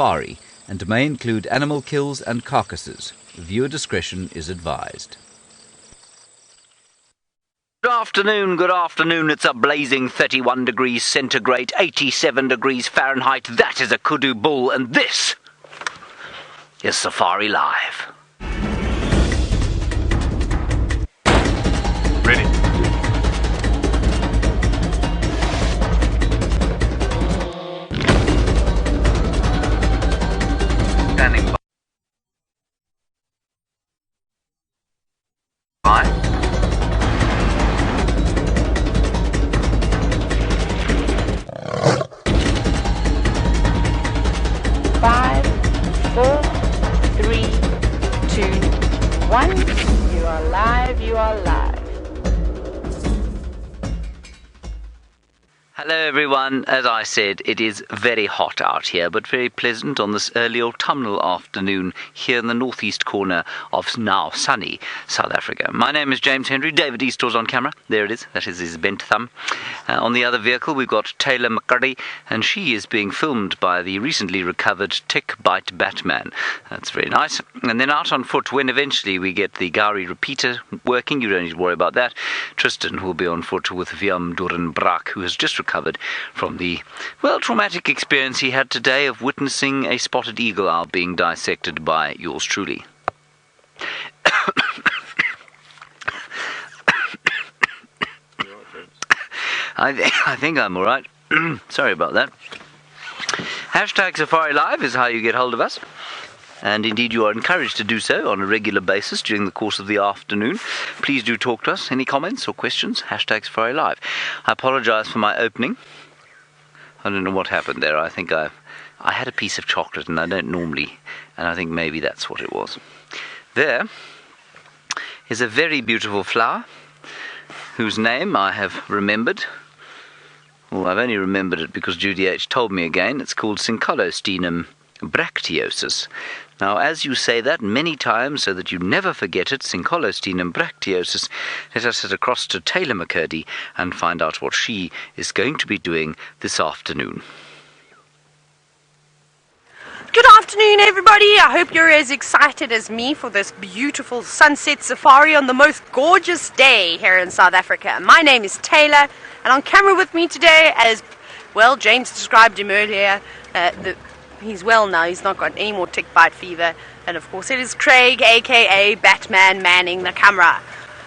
safari and may include animal kills and carcasses. Viewer discretion is advised. Good afternoon. It's a blazing 31 degrees centigrade, 87 degrees Fahrenheit. That is a Kudu bull, and this is Safari Live. Ready. Standing by. 5, 4, 3, 2, 1. You are live, you are live. Hello everyone. As I said, it is very hot out here, but very pleasant on this early autumnal afternoon here in the northeast corner of now sunny South Africa. My name is James Henry. David Eastor's on camera. There it is. That is his bent thumb. On the other vehicle, we've got Taylor McCurdy, and she is being filmed by the recently recovered Tick Bite Batman. That's very nice. And then out on foot, when eventually we get the Gari repeater working, you don't need to worry about that. Tristan will be on foot with Viam Durenbrak, who has just recovered from the, well, traumatic experience he had today of witnessing a spotted eagle owl being dissected by yours truly. I think I'm all right. Sorry about that. Hashtag Safari Live is how you get hold of us. And indeed you are encouraged to do so on a regular basis during the course of the afternoon. Please do talk to us. Any comments or questions? Hashtag Safari Live. I apologise for my opening. I don't know what happened there. I think I had a piece of chocolate, and I don't normally, and I think maybe that's what it was. There is a very beautiful flower whose name I have remembered. Well, I've only remembered it because Judy H. told me again. It's called Syncolostemum bracteosus. Now, as you say that many times so that you never forget it, Syncolostemum bracteosus, let us head across to Taylor McCurdy and find out what she is going to be doing this afternoon. Good afternoon, everybody. I hope you're as excited as me for this beautiful sunset safari on the most gorgeous day here in South Africa. My name is Taylor, and on camera with me today, as well, James described him earlier, he's well now, he's not got any more tick bite fever, and of course it is Craig, aka Batman, manning the camera.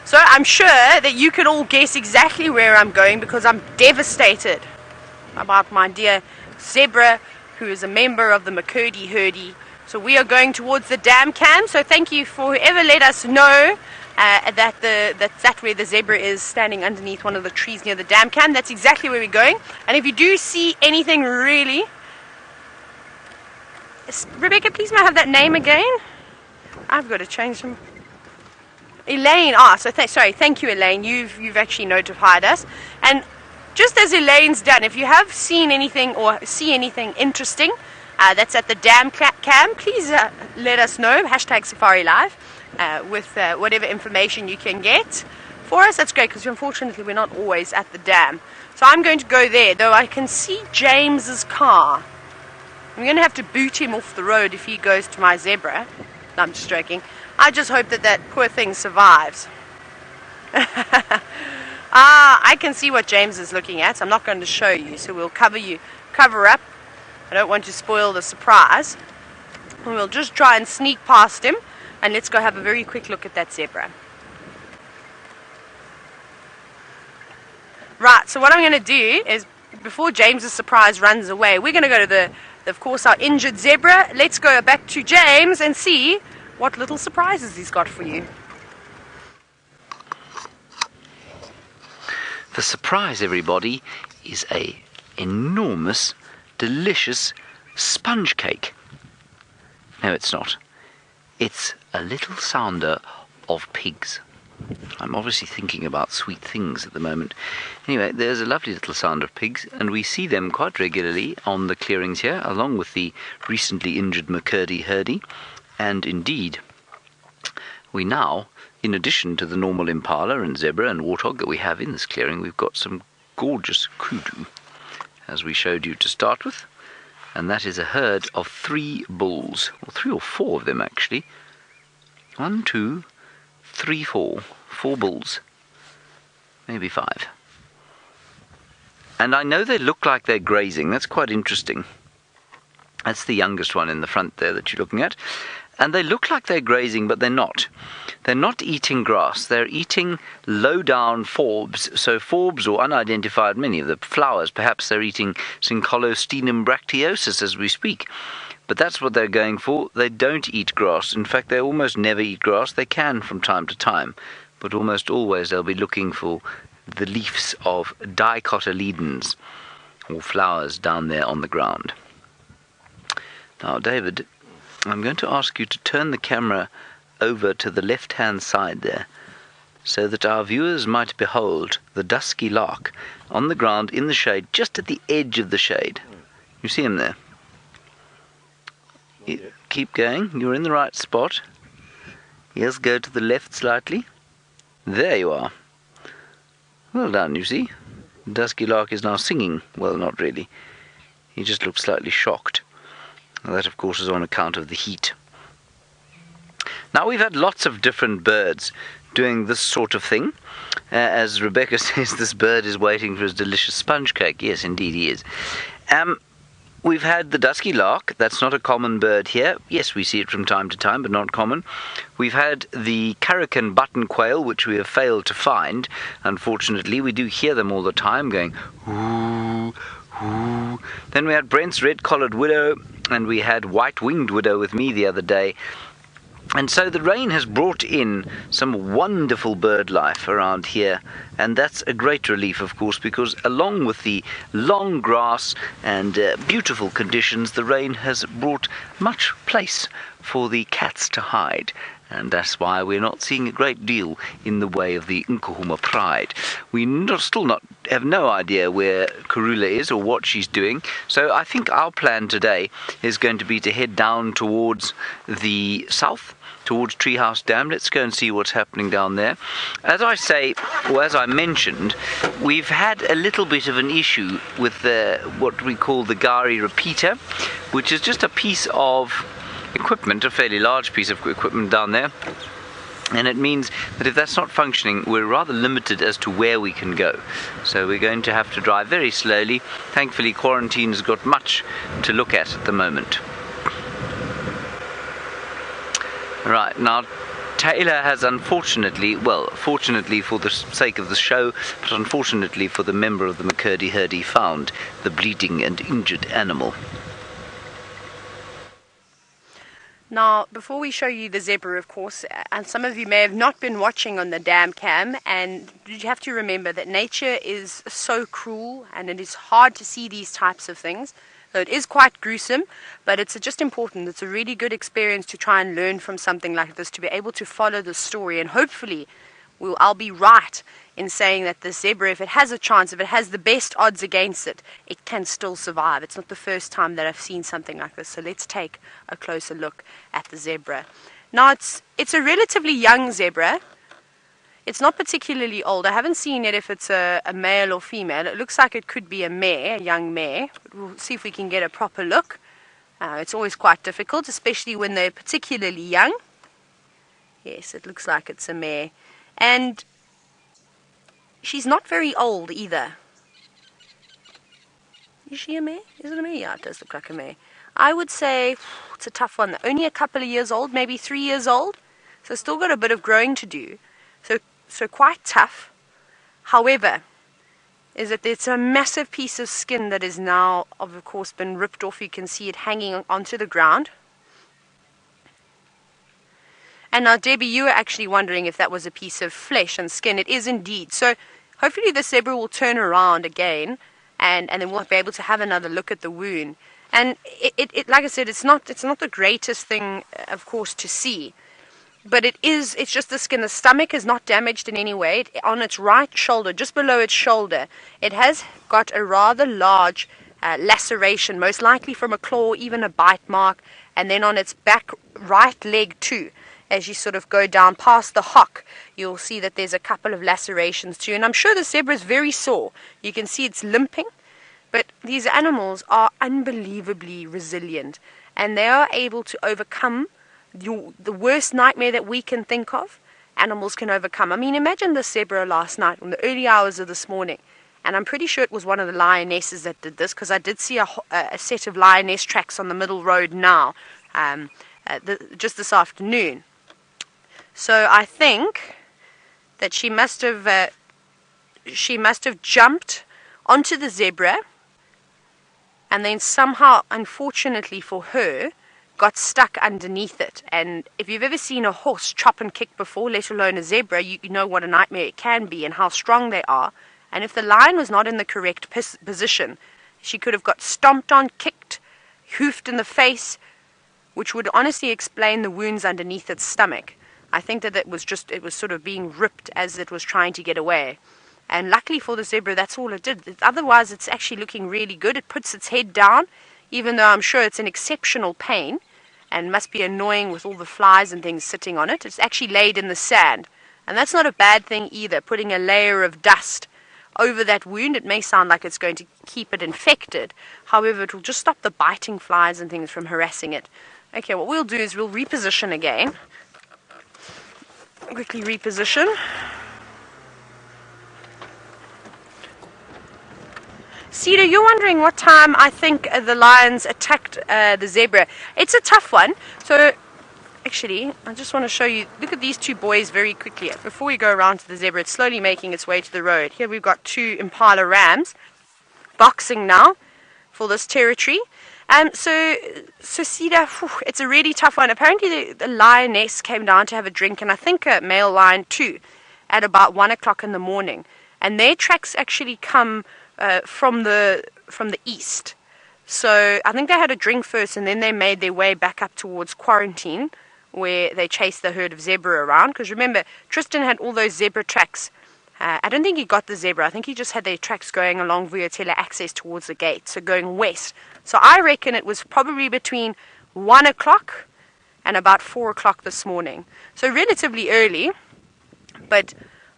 So I'm sure that you can all guess exactly where I'm going, because I'm devastated about my dear zebra, who is a member of the McCurdy herdie. So we are going towards the dam cam, so thank you for whoever let us know that's where the zebra is, standing underneath one of the trees near the dam cam. That's exactly where we're going. And if you do see anything really... Rebecca, please may I have that name again? I've got to change them. Elaine. Thank you, Elaine. You've actually notified us. And just as Elaine's done, if you have seen anything or see anything interesting that's at the dam cam, please let us know. Hashtag Safari Live with whatever information you can get for us. That's great, because unfortunately we're not always at the dam. So I'm going to go there, though I can see James's car. I'm going to have to boot him off the road if he goes to my zebra. No, I'm just joking. I just hope that poor thing survives. I can see what James is looking at. I'm not going to show you, so we'll cover up. I don't want to spoil the surprise. And we'll just try and sneak past him, and let's go have a very quick look at that zebra. Right, so what I'm going to do is, before James's surprise runs away, we're going to go to of course, our injured zebra. Let's go back to James and see what little surprises he's got for you. The surprise, everybody, is a enormous, delicious sponge cake. No, it's not. It's a little sounder of pigs. I'm obviously thinking about sweet things at the moment. Anyway, there's a lovely little sound of pigs, and we see them quite regularly on the clearings here, along with the recently injured McCurdy herdie. And indeed, we now, in addition to the normal impala and zebra and warthog that we have in this clearing, we've got some gorgeous kudu, as we showed you to start with. and that is a herd of 3 bulls, or 3 or 4 of them actually. 1, 2, 3, 4. 4 bulls, maybe 5. And I know they look like they're grazing. That's quite interesting. That's the youngest one in the front there that you're looking at. And they look like they're grazing, but they're not. They're not eating grass. They're eating low-down forbs. So forbs, or unidentified, many of the flowers. Perhaps they're eating Syncolostinum bracteosus as we speak. But that's what they're going for. They don't eat grass. In fact, they almost never eat grass. They can from time to time. But almost always they'll be looking for the leaves of dicotyledons, or flowers down there on the ground. Now, David, I'm going to ask you to turn the camera over to the left-hand side there, so that our viewers might behold the dusky lark on the ground in the shade, just at the edge of the shade. You see him there? Keep going, you're in the right spot. Yes, go to the left slightly. There you are. Well done, you see. The dusky lark is now singing. Well, not really. He just looks slightly shocked. That, of course, is on account of the heat. Now, we've had lots of different birds doing this sort of thing. As Rebecca says, this bird is waiting for his delicious sponge cake. Yes, indeed he is. We've had the dusky lark. That's not a common bird here. Yes, we see it from time to time, but not common. We've had the Karakan button quail, which we have failed to find. Unfortunately, we do hear them all the time going, ooh, ooh. Then we had Brent's red-collared widow, and we had white-winged widow with me the other day. And so the rain has brought in some wonderful bird life around here, and that's a great relief, of course, because along with the long grass and beautiful conditions, the rain has brought much place for the cats to hide. And that's why we're not seeing a great deal in the way of the Nkuhuma pride. We still have no idea where Karula is or what she's doing. So I think our plan today is going to be to head down towards the south, towards Treehouse Dam. Let's go and see what's happening down there. As I say, or as I mentioned, we've had a little bit of an issue with what we call the Gari repeater, which is just a piece of equipment, a fairly large piece of equipment down there, and it means that if that's not functioning, we're rather limited as to where we can go. So we're going to have to drive very slowly. Thankfully, quarantine's got much to look at the moment. Right, now Taylor has unfortunately, well, fortunately for the sake of the show, but unfortunately for the member of the McCurdy herd, he found the bleeding and injured animal. Now, before we show you the zebra, of course, and some of you may have not been watching on the dam cam, and you have to remember that nature is so cruel and it is hard to see these types of things. So it is quite gruesome, but it's just important. It's a really good experience to try and learn from something like this, to be able to follow the story, and hopefully I'll be right in saying that the zebra, if it has a chance, if it has the best odds against it, it can still survive. It's not the first time that I've seen something like this. So let's take a closer look at the zebra. Now, it's a relatively young zebra. It's not particularly old. I haven't seen it if it's a male or female. It looks like it could be a mare, a young mare. But we'll see if we can get a proper look. It's always quite difficult, especially when they're particularly young. Yes, it looks like it's a mare. And she's not very old either. Is she a mare? Is it a mare? Yeah, it does look like a mare. I would say it's a tough one. Only a couple of years old, maybe 3 years old. So still got a bit of growing to do. So quite tough. However, is that it's a massive piece of skin that is now, of course, been ripped off. You can see it hanging onto the ground. And now, Debbie, you were actually wondering if that was a piece of flesh and skin. It is indeed. So hopefully the zebra will turn around again, and then we'll be able to have another look at the wound. And it like I said, it's not the greatest thing, of course, to see. But it's just the skin. The stomach is not damaged in any way. On its right shoulder, just below its shoulder, it has got a rather large laceration, most likely from a claw, even a bite mark. And then on its back right leg too. As you sort of go down past the hock, you'll see that there's a couple of lacerations too. And I'm sure the zebra is very sore. You can see it's limping. But these animals are unbelievably resilient, and they are able to overcome the worst nightmare that we can think of. Animals can overcome. I mean, imagine the zebra last night in the early hours of this morning. And I'm pretty sure it was one of the lionesses that did this, because I did see a set of lioness tracks on the middle road now, just this afternoon. So I think that she must have jumped onto the zebra, and then somehow, unfortunately for her, got stuck underneath it. And if you've ever seen a horse chop and kick before, let alone a zebra, you know what a nightmare it can be and how strong they are. And if the lion was not in the correct position, she could have got stomped on, kicked, hoofed in the face, which would honestly explain the wounds underneath its stomach. I think that it was sort of being ripped as it was trying to get away. And luckily for the zebra, that's all it did. Otherwise, it's actually looking really good. It puts its head down, even though I'm sure it's in exceptional pain and must be annoying with all the flies and things sitting on it. It's actually laid in the sand. And that's not a bad thing either, putting a layer of dust over that wound. It may sound like it's going to keep it infected. However, it will just stop the biting flies and things from harassing it. Okay, what we'll do is we'll reposition again. Quickly reposition. Cedar, you're wondering what time I think the lions attacked the zebra. It's a tough one. So, actually, I just want to show you. Look at these two boys very quickly. Before we go around to the zebra, it's slowly making its way to the road. Here we've got two Impala rams boxing now for this territory. So Cedar, it's a really tough one. Apparently, the lioness came down to have a drink, and I think a male lion too, at about 1 o'clock in the morning. And their tracks actually come from the east. So I think they had a drink first, and then they made their way back up towards quarantine, where they chased the herd of zebra around. Because remember, Tristan had all those zebra tracks. I don't think he got the zebra. I think he just had their tracks going along Vuyatela access towards the gate, so going west. So I reckon it was probably between 1 o'clock and about 4 o'clock this morning. So relatively early, but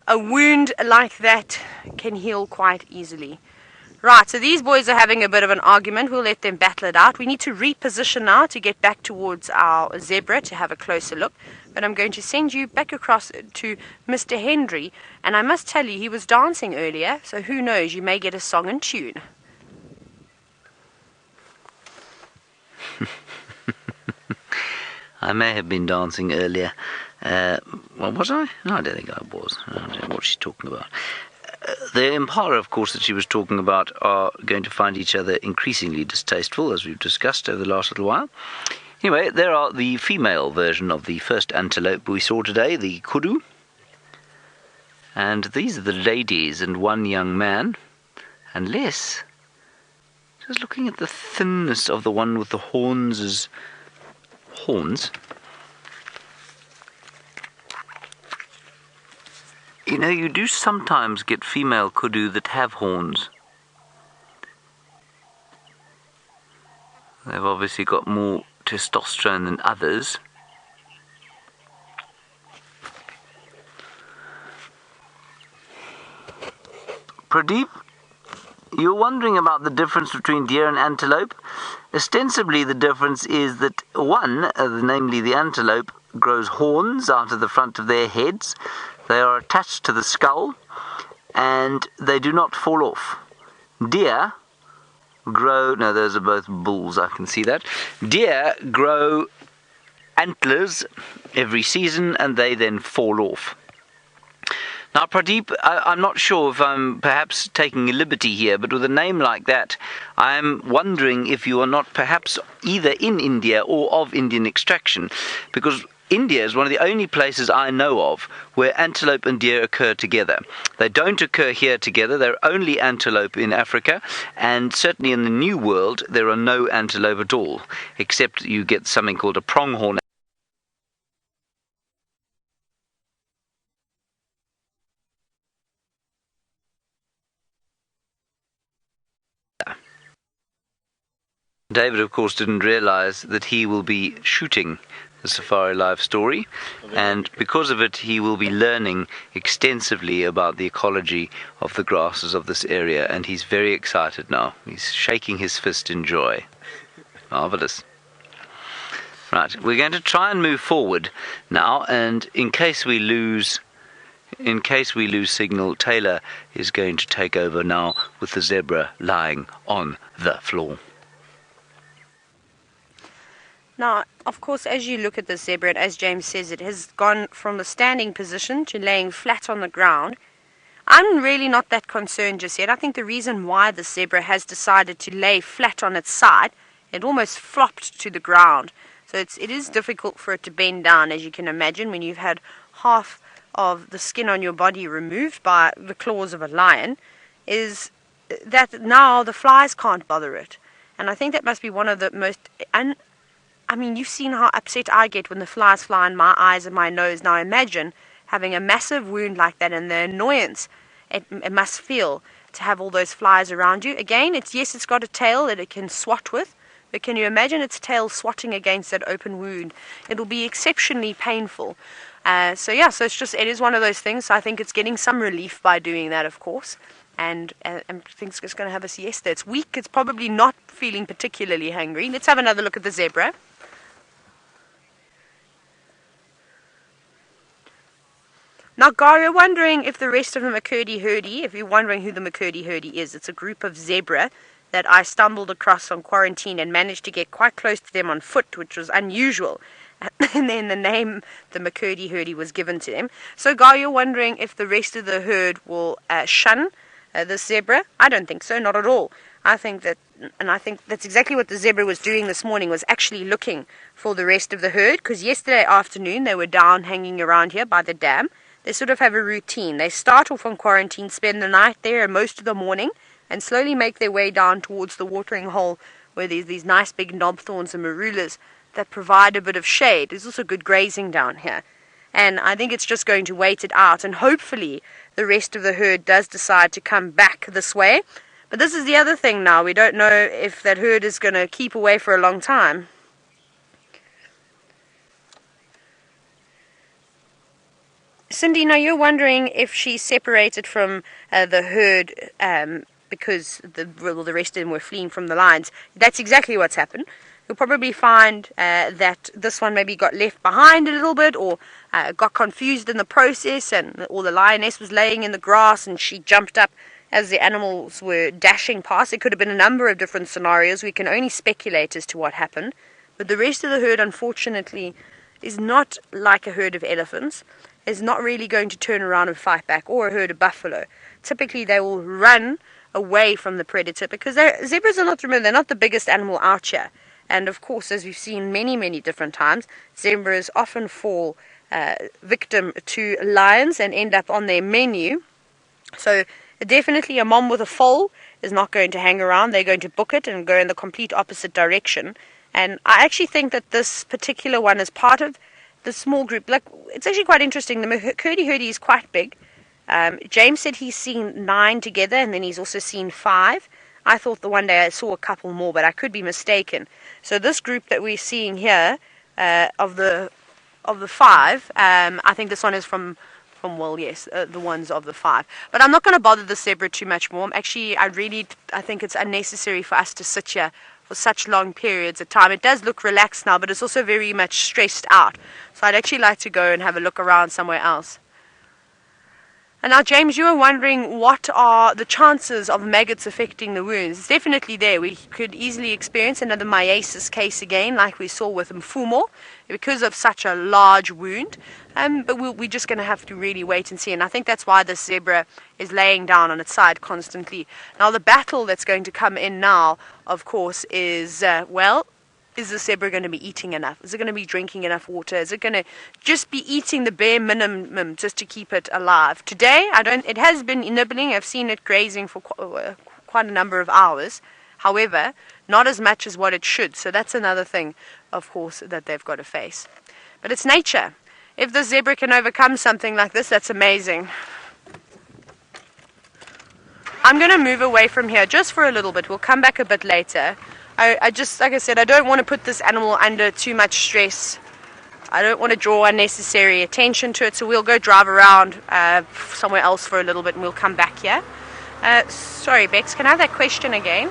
a wound like that can heal quite easily. Right, so these boys are having a bit of an argument. We'll let them battle it out. We need to reposition now to get back towards our zebra to have a closer look. But I'm going to send you back across to Mr. Henry. And I must tell you, he was dancing earlier, so who knows, you may get a song and tune. I may have been dancing earlier. Well, was I? No, I don't think I was. I don't know what she's talking about. The Impala, of course, that she was talking about are going to find each other increasingly distasteful, as we've discussed over the last little while. Anyway, there are the female version of the first antelope we saw today, the Kudu. And these are the ladies and one young man. Unless, just looking at the thinness of the one with the horns as horns. You know, you do sometimes get female kudu that have horns. They've obviously got more testosterone than others. Pradeep, you're wondering about the difference between deer and antelope. Ostensibly, the difference is that one, namely the antelope, grows horns out of the front of their heads. They are attached to the skull, and they do not fall off. Deer grow... No, those are both bulls, I can see that. Deer grow antlers every season, and they then fall off. Now, Pradeep, I'm not sure if I'm perhaps taking a liberty here, but with a name like that, I'm wondering if you are not perhaps either in India or of Indian extraction, because India is one of the only places I know of where antelope and deer occur together. They don't occur here together. They're only antelope in Africa, and certainly in the New World there are no antelope at all, except you get something called a pronghorn. David, of course, didn't realize that he will be shooting the Safari Live story, and because of it he will be learning extensively about the ecology of the grasses of this area, and he's very excited now. He's shaking his fist in joy. Marvelous. Right, we're going to try and move forward now, and in case we lose signal, Taylor is going to take over now with the zebra lying on the floor. Now, of course, as you look at the zebra, and as James says, it has gone from the standing position to laying flat on the ground. I'm really not that concerned just yet. I think the reason why the zebra has decided to lay flat on its side, it almost flopped to the ground. So it is difficult for it to bend down, as you can imagine, when you've had half of the skin on your body removed by the claws of a lion, is that now the flies can't bother it. And I think that must be one of the most... I mean, you've seen how upset I get when the flies fly in my eyes and my nose. Now imagine having a massive wound like that and the annoyance it must feel to have all those flies around you. Again, it's got a tail that it can swat with, but can you imagine its tail swatting against that open wound? It'll be exceptionally painful. So it is one of those things. So I think it's getting some relief by doing that, of course. And I think it's just going to have a siesta. It's weak. It's probably not feeling particularly hungry. Let's have another look at the zebra. Now, Gar, you're wondering if the rest of the McCurdy-Hurdy, if you're wondering who the McCurdy-Hurdy is, it's a group of zebra that I stumbled across on quarantine and managed to get quite close to them on foot, which was unusual. And then the name, the McCurdy-Hurdy, was given to them. So, Gar, you're wondering if the rest of the herd will shun the zebra? I don't think so, not at all. I think that's exactly what the zebra was doing this morning, was actually looking for the rest of the herd, because yesterday afternoon they were down hanging around here by the dam. They sort of have a routine. They start off on quarantine, spend the night there and most of the morning, and slowly make their way down towards the watering hole where there's these nice big knob thorns and marulas that provide a bit of shade. There's also good grazing down here. And I think it's just going to wait it out, and hopefully the rest of the herd does decide to come back this way. But this is the other thing now. We don't know if that herd is going to keep away for a long time. Cindy, now you're wondering if she's separated from the herd because the rest of them were fleeing from the lions. That's exactly what's happened. You'll probably find that this one maybe got left behind a little bit, or got confused in the process, or the lioness was laying in the grass and she jumped up as the animals were dashing past. It could have been a number of different scenarios. We can only speculate as to what happened. But the rest of the herd, unfortunately, is not like a herd of elephants. Is not really going to turn around and fight back, or a herd of buffalo. Typically they will run away from the predator, because zebras are not, remember, they're not the biggest animal out here. And of course, as we've seen many different times, zebras often fall victim to lions and end up on their menu. So definitely a mom with a foal is not going to hang around. They're going to book it and go in the complete opposite direction. And I actually think that this particular one is part of the small group. Like, it's actually quite interesting. The McCurdy-Hurdy is quite big. James said he's seen 9 together, and then he's also seen 5. I thought the one day I saw a couple more, but I could be mistaken. So this group that we're seeing here, of the 5, I think this one is from the ones of the 5. But I'm not going to bother the zebra too much more. Actually, I think it's unnecessary for us to sit here for such long periods of time. It does look relaxed now, but it's also very much stressed out. So I'd actually like to go and have a look around somewhere else. And now, James, you were wondering what are the chances of maggots affecting the wounds. It's definitely there. We could easily experience another myiasis case again, like we saw with Mfumo, because of such a large wound. But we're just going to have to really wait and see. And I think that's why this zebra is laying down on its side constantly. Now, the battle that's going to come in now, of course, is, is the zebra going to be eating enough? Is it going to be drinking enough water? Is it going to just be eating the bare minimum just to keep it alive? Today, it has been nibbling. I've seen it grazing for quite a number of hours. However, not as much as what it should. So that's another thing, of course, that they've got to face. But it's nature. If the zebra can overcome something like this, that's amazing. I'm going to move away from here just for a little bit. We'll come back a bit later. I just, like I said, I don't want to put this animal under too much stress I don't want to draw unnecessary attention to it, so we'll go drive around somewhere else for a little bit and we'll come back here. Sorry, Bex, can I have that question again?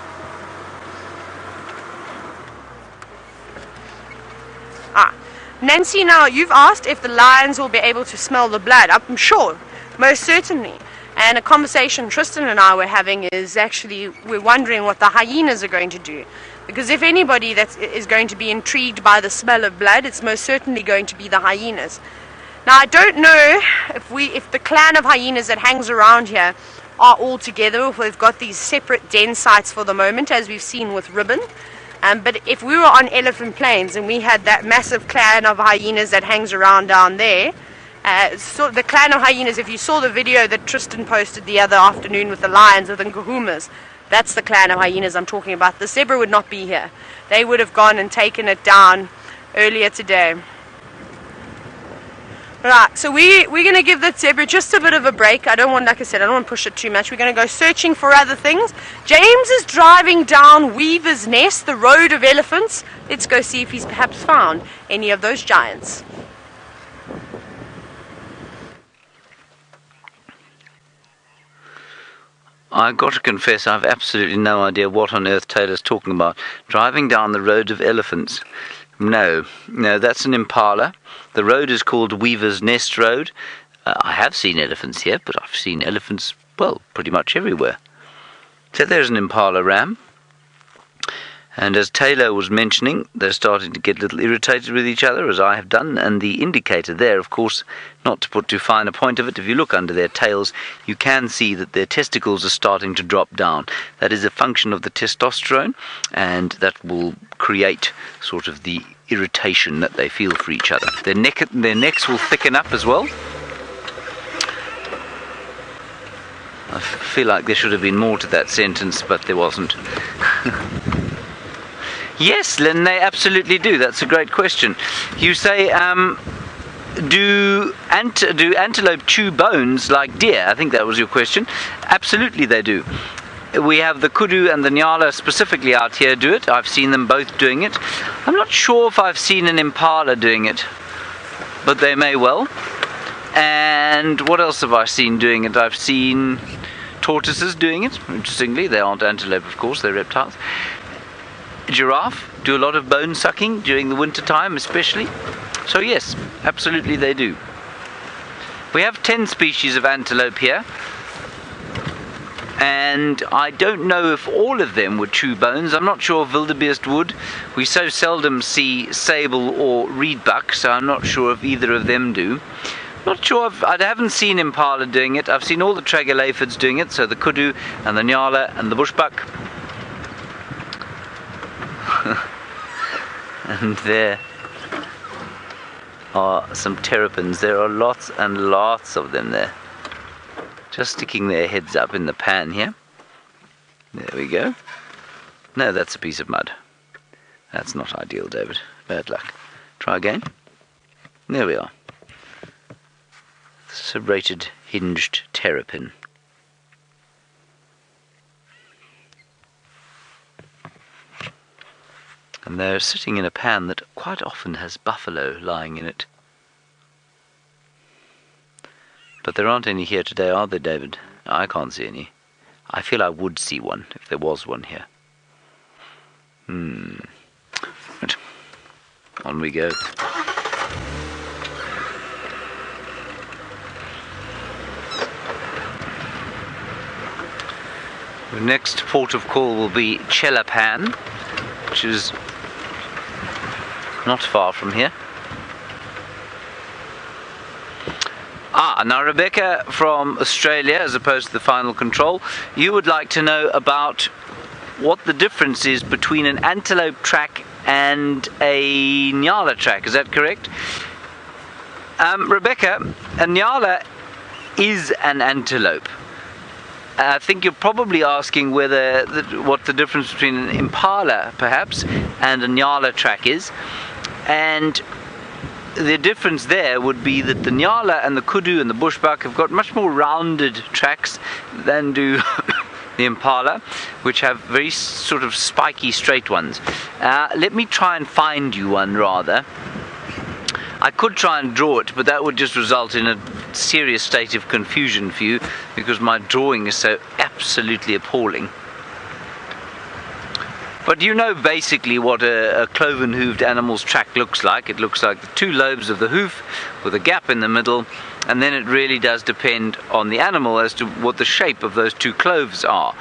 Nancy, now you've asked if the lions will be able to smell the blood. I'm sure, most certainly. And a conversation Tristan and I were having is actually, we're wondering what the hyenas are going to do. Because if anybody that is going to be intrigued by the smell of blood, it's most certainly going to be the hyenas. Now, I don't know if the clan of hyenas that hangs around here are all together, or if we've got these separate den sites for the moment, as we've seen with Ribbon. But if we were on Elephant Plains and we had that massive clan of hyenas that hangs around down there, so the clan of hyenas, if you saw the video that Tristan posted the other afternoon with the lions with the kahumas, that's the clan of hyenas I'm talking about. The zebra would not be here. They would have gone and taken it down earlier today. Right, so we're going to give that zebra just a bit of a break. Like I said, I don't want to push it too much. We're going to go searching for other things. James is driving down Weaver's Nest, the road of elephants. Let's go see if he's perhaps found any of those giants. I've got to confess, I've absolutely no idea what on earth Taylor's talking about. Driving down the road of elephants. No, that's an Impala. The road is called Weaver's Nest Road. I have seen elephants here, but I've seen elephants, well, pretty much everywhere. So there's an Impala ram. And as Taylor was mentioning, they're starting to get a little irritated with each other, as I have done. And the indicator there, of course, not to put too fine a point of it, if you look under their tails, you can see that their testicles are starting to drop down. That is a function of the testosterone, and that will create sort of the irritation that they feel for each other. Their necks will thicken up as well. I feel like there should have been more to that sentence, but there wasn't. Yes, Lynn, they absolutely do. That's a great question. You say, do antelope chew bones like deer? I think that was your question. Absolutely they do. We have the Kudu and the NYALA specifically out here do it. I've seen them both doing it. I'm not sure if I've seen an Impala doing it, but they may well. And what else have I seen doing it? I've seen tortoises doing it. Interestingly, they aren't antelope, of course, they're reptiles. Giraffe do a lot of bone sucking during the winter time especially. So yes, absolutely they do. We have 10 species of antelope here, and I don't know if all of them would chew bones. I'm not sure if wildebeest would. We so seldom see sable or reedbuck, so I'm not sure if either of them do. Not sure I haven't seen Impala doing it. I've seen all the tragolaphids doing it, so the Kudu and the NYALA and the bushbuck. And there are some terrapins. There are lots and lots of them there, just sticking their heads up in the pan here. There we go. No, that's a piece of mud. That's not ideal, David. Bad luck. Try again. There we are. Serrated hinged terrapin. And they're sitting in a pan that quite often has buffalo lying in it. But there aren't any here today, are there, David? I can't see any. I feel I would see one if there was one here. Right. On we go. The next port of call will be Chelapan, which is not far from here. Now Rebecca from Australia, as opposed to the final control, you would like to know about what the difference is between an antelope track and a NYALA track. Is that correct? Rebecca, a NYALA is an antelope. I think you're probably asking what the difference between an Impala, perhaps, and a NYALA track is. And the difference there would be that the NYALA and the Kudu and the bushbuck have got much more rounded tracks than do the Impala, which have very sort of spiky, straight ones. Let me try and find you one, rather. I could try and draw it, but that would just result in a serious state of confusion for you, because my drawing is so absolutely appalling. But you know basically what a cloven-hooved animal's track looks like. It looks like the two lobes of the hoof with a gap in the middle, and then it really does depend on the animal as to what the shape of those two cloves are.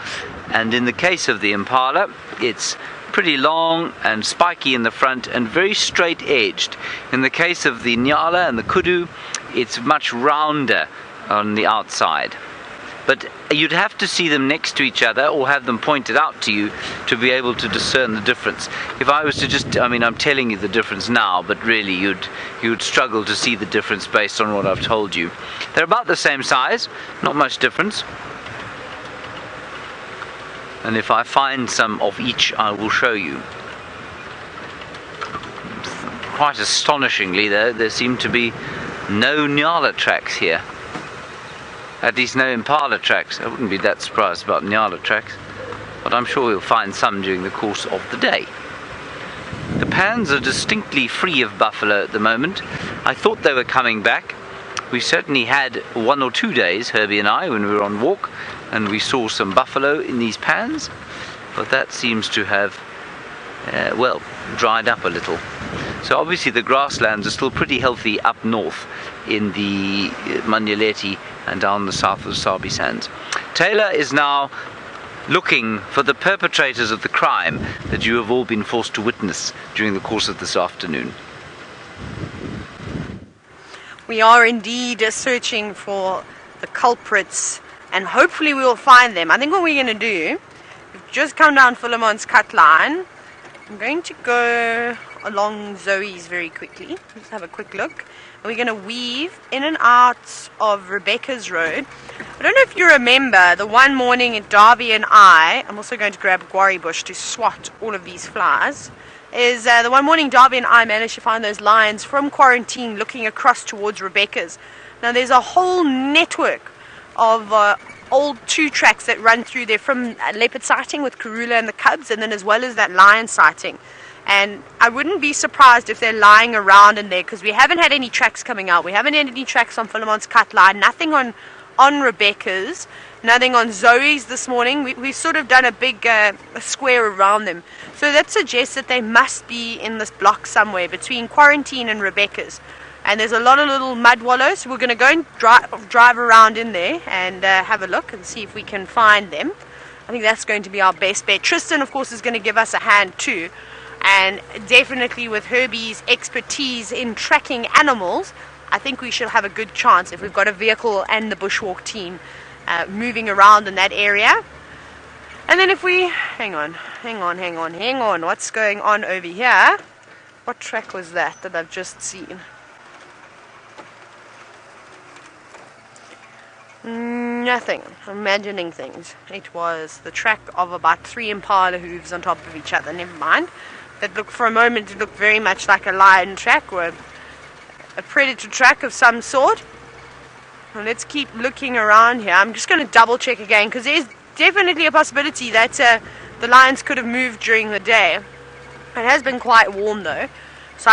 And in the case of the Impala, it's pretty long and spiky in the front and very straight-edged. In the case of the NYALA and the Kudu, it's much rounder on the outside. But you'd have to see them next to each other or have them pointed out to you to be able to discern the difference. If I was to just, I mean, I'm telling you the difference now, but really you'd struggle to see the difference based on what I've told you. They're about the same size, not much difference. And if I find some of each, I will show you. Quite astonishingly, though, there seem to be no NYALA tracks here. At least no Impala tracks. I wouldn't be that surprised about NYALA tracks, but I'm sure we'll find some during the course of the day. The pans are distinctly free of buffalo at the moment. I thought they were coming back. We certainly had 1 or 2 days, Herbie and I, when we were on walk, and we saw some buffalo in these pans, but that seems to have, well, dried up a little. So obviously the grasslands are still pretty healthy up north in the Manyaleti and down the south of the Sabi Sands. Taylor is now looking for the perpetrators of the crime that you have all been forced to witness during the course of this afternoon. We are indeed searching for the culprits, and hopefully we will find them. I think what we're going to do, we've just come down Philemon's cut line. I'm going to go along Zoe's very quickly. Let's have a quick look. And we're going to weave in and out of Rebecca's road. I don't know if you remember the one morning in Darby and I'm also going to grab a guarri bush to swat all of these flies. The one morning Darby and I managed to find those lions from quarantine looking across towards Rebecca's. Now there's a whole network of old 2 tracks that run through there from a leopard sighting with Karula and the cubs, and then as well as that lion sighting. And I wouldn't be surprised if they're lying around in there, because we haven't had any tracks coming out. We haven't had any tracks on Philemon's cut line, nothing on Rebecca's, nothing on Zoe's this morning. We've sort of done a big square around them. So that suggests that they must be in this block somewhere between quarantine and Rebecca's. And there's a lot of little mud wallows, so we're going to go and drive around in there and have a look and see if we can find them. I think that's going to be our best bet. Tristan, of course, is going to give us a hand too. And definitely with Herbie's expertise in tracking animals, I think we should have a good chance if we've got a vehicle and the bushwalk team moving around in that area. And then if we... Hang on. What's going on over here? What track was that I've just seen? Nothing. I'm imagining things. It was the track of about 3 Impala hooves on top of each other. Never mind. That looked for a moment, it looked very much like a lion track or a predator track of some sort. Well, let's keep looking around here. I'm just going to double check again, because there's definitely a possibility that the lions could have moved during the day. It has been quite warm though, so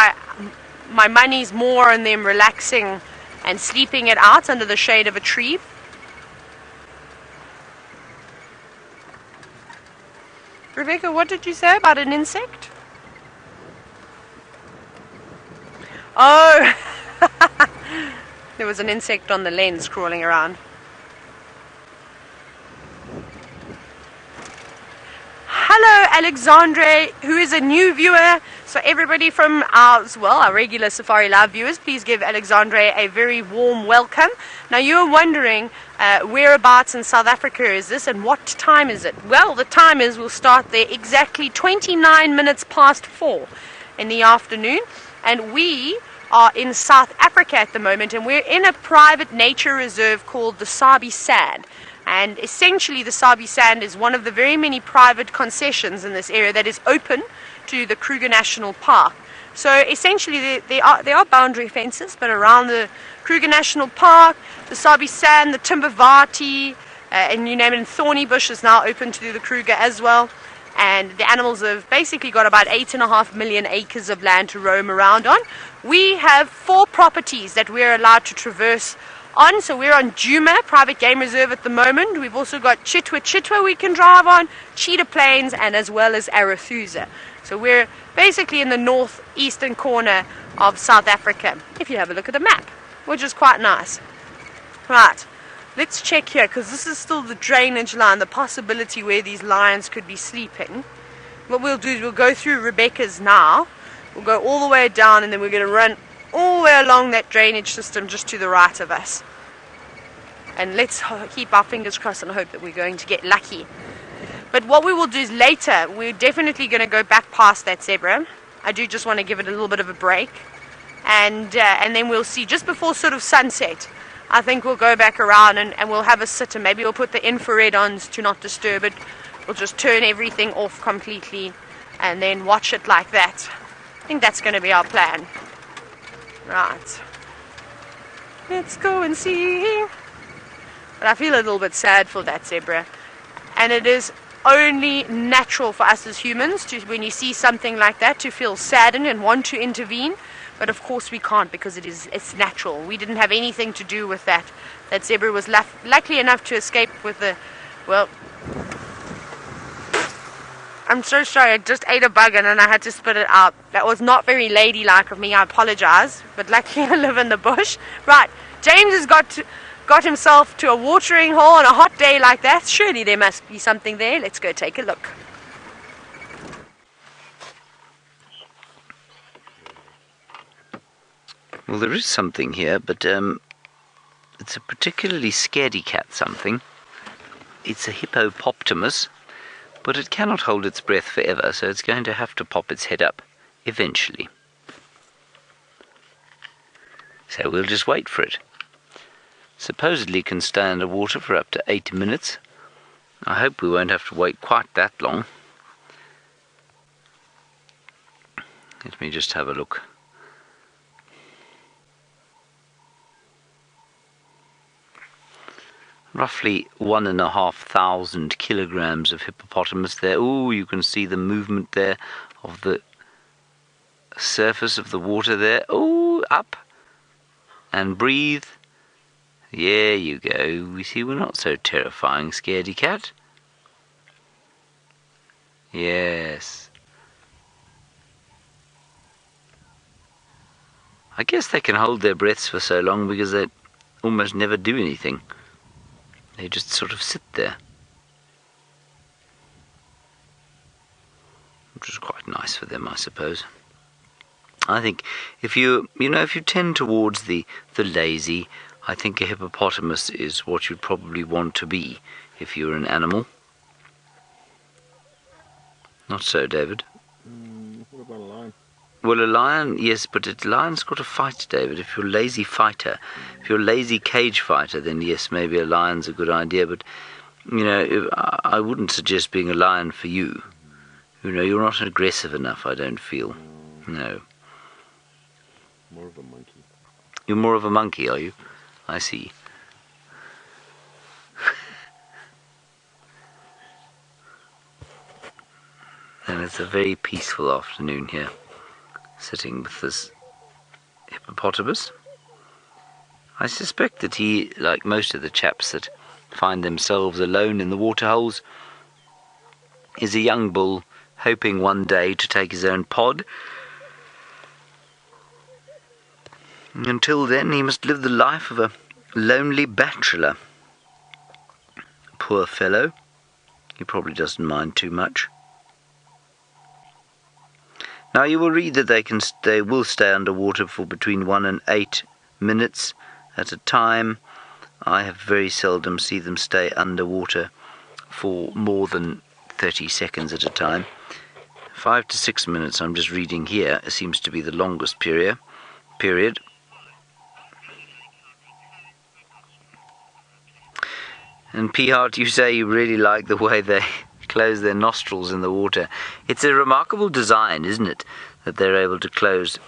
my money's more on them relaxing and sleeping it out under the shade of a tree. Rebecca, what did you say about an insect? Oh, there was an insect on the lens crawling around. Hello, Alexandre, who is a new viewer. So everybody from our regular Safari Live viewers, please give Alexandre a very warm welcome. Now you're wondering whereabouts in South Africa is this and what time is it? Well, the time is we'll start there exactly 29 minutes past 4 in the afternoon. And we are in South Africa at the moment, and we're in a private nature reserve called the Sabi Sand. And essentially the Sabi Sand is one of the very many private concessions in this area that is open to the Kruger National Park. So essentially there are boundary fences, but around the Kruger National Park, the Sabi Sand, the Timbavati, and you name it, and Thorny Bush is now open to the Kruger as well. and the animals have basically got about 8.5 million acres of land to roam around on. We have 4 properties that we're allowed to traverse on. So we're on Djuma, private game reserve at the moment. We've also got Chitwa we can drive on, Cheetah Plains, and as well as Arathusa. So we're basically in the northeastern corner of South Africa, if you have a look at the map, which is quite nice. Right, let's check here, because this is still the drainage line, the possibility where these lions could be sleeping. What we'll do is we'll go through Rebecca's now. We'll go all the way down, and then we're going to run all the way along that drainage system just to the right of us. And let's keep our fingers crossed and hope that we're going to get lucky. But what we will do is later, we're definitely going to go back past that zebra. I do just want to give it a little bit of a break. And then we'll see, just before sort of sunset, I think we'll go back around and we'll have a sit, and maybe we'll put the infrared on to not disturb it. We'll just turn everything off completely and then watch it like that. I think that's going to be our plan. Right. Let's go and see. But I feel a little bit sad for that zebra. And it is only natural for us as humans to, when you see something like that, to feel saddened and want to intervene. But of course we can't, because it's natural. We didn't have anything to do with that. That zebra was lucky enough to escape with the, well, I'm so sorry, I just ate a bug and then I had to spit it out. That was not very ladylike of me, I apologize. But luckily I live in the bush. Right, James has got himself to a watering hole on a hot day like that. Surely there must be something there. Let's go take a look. Well, there is something here, but it's a particularly scaredy cat something. It's a hippopotamus, but it cannot hold its breath forever, so it's going to have to pop its head up eventually. So we'll just wait for it. Supposedly can stay underwater for up to 8 minutes. I hope we won't have to wait quite that long. Let me just have a look. Roughly 1,500 kilograms of hippopotamus there. Oh, you can see the movement there of the surface of the water there. Oh, up and breathe. There you go. We see we're not so terrifying, scaredy cat. Yes. I guess they can hold their breaths for so long because they almost never do anything. They just sort of sit there. Which is quite nice for them, I suppose. I think if you tend towards the lazy, I think a hippopotamus is what you'd probably want to be if you were an animal. Not so, David? What about a lion? Well, a lion, yes, but a lion's got to fight, David. If you're a lazy fighter, if you're a lazy cage fighter, then yes, maybe a lion's a good idea. But, I wouldn't suggest being a lion for you. You're not aggressive enough, I don't feel. No. More of a monkey. You're more of a monkey, are you? I see. And it's a very peaceful afternoon here, sitting with this hippopotamus. I suspect that he, like most of the chaps that find themselves alone in the waterholes, is a young bull hoping one day to take his own pod. Until then, he must live the life of a lonely bachelor. Poor fellow. He probably doesn't mind too much. Now you will read that they will stay underwater for between 1 and 8 minutes at a time. I have very seldom seen them stay underwater for more than 30 seconds at a time. 5 to 6 minutes, I'm just reading here, seems to be the longest period. And P-Hart, you say you really like the way they close their nostrils in the water. It's a remarkable design, isn't it, that they're able to close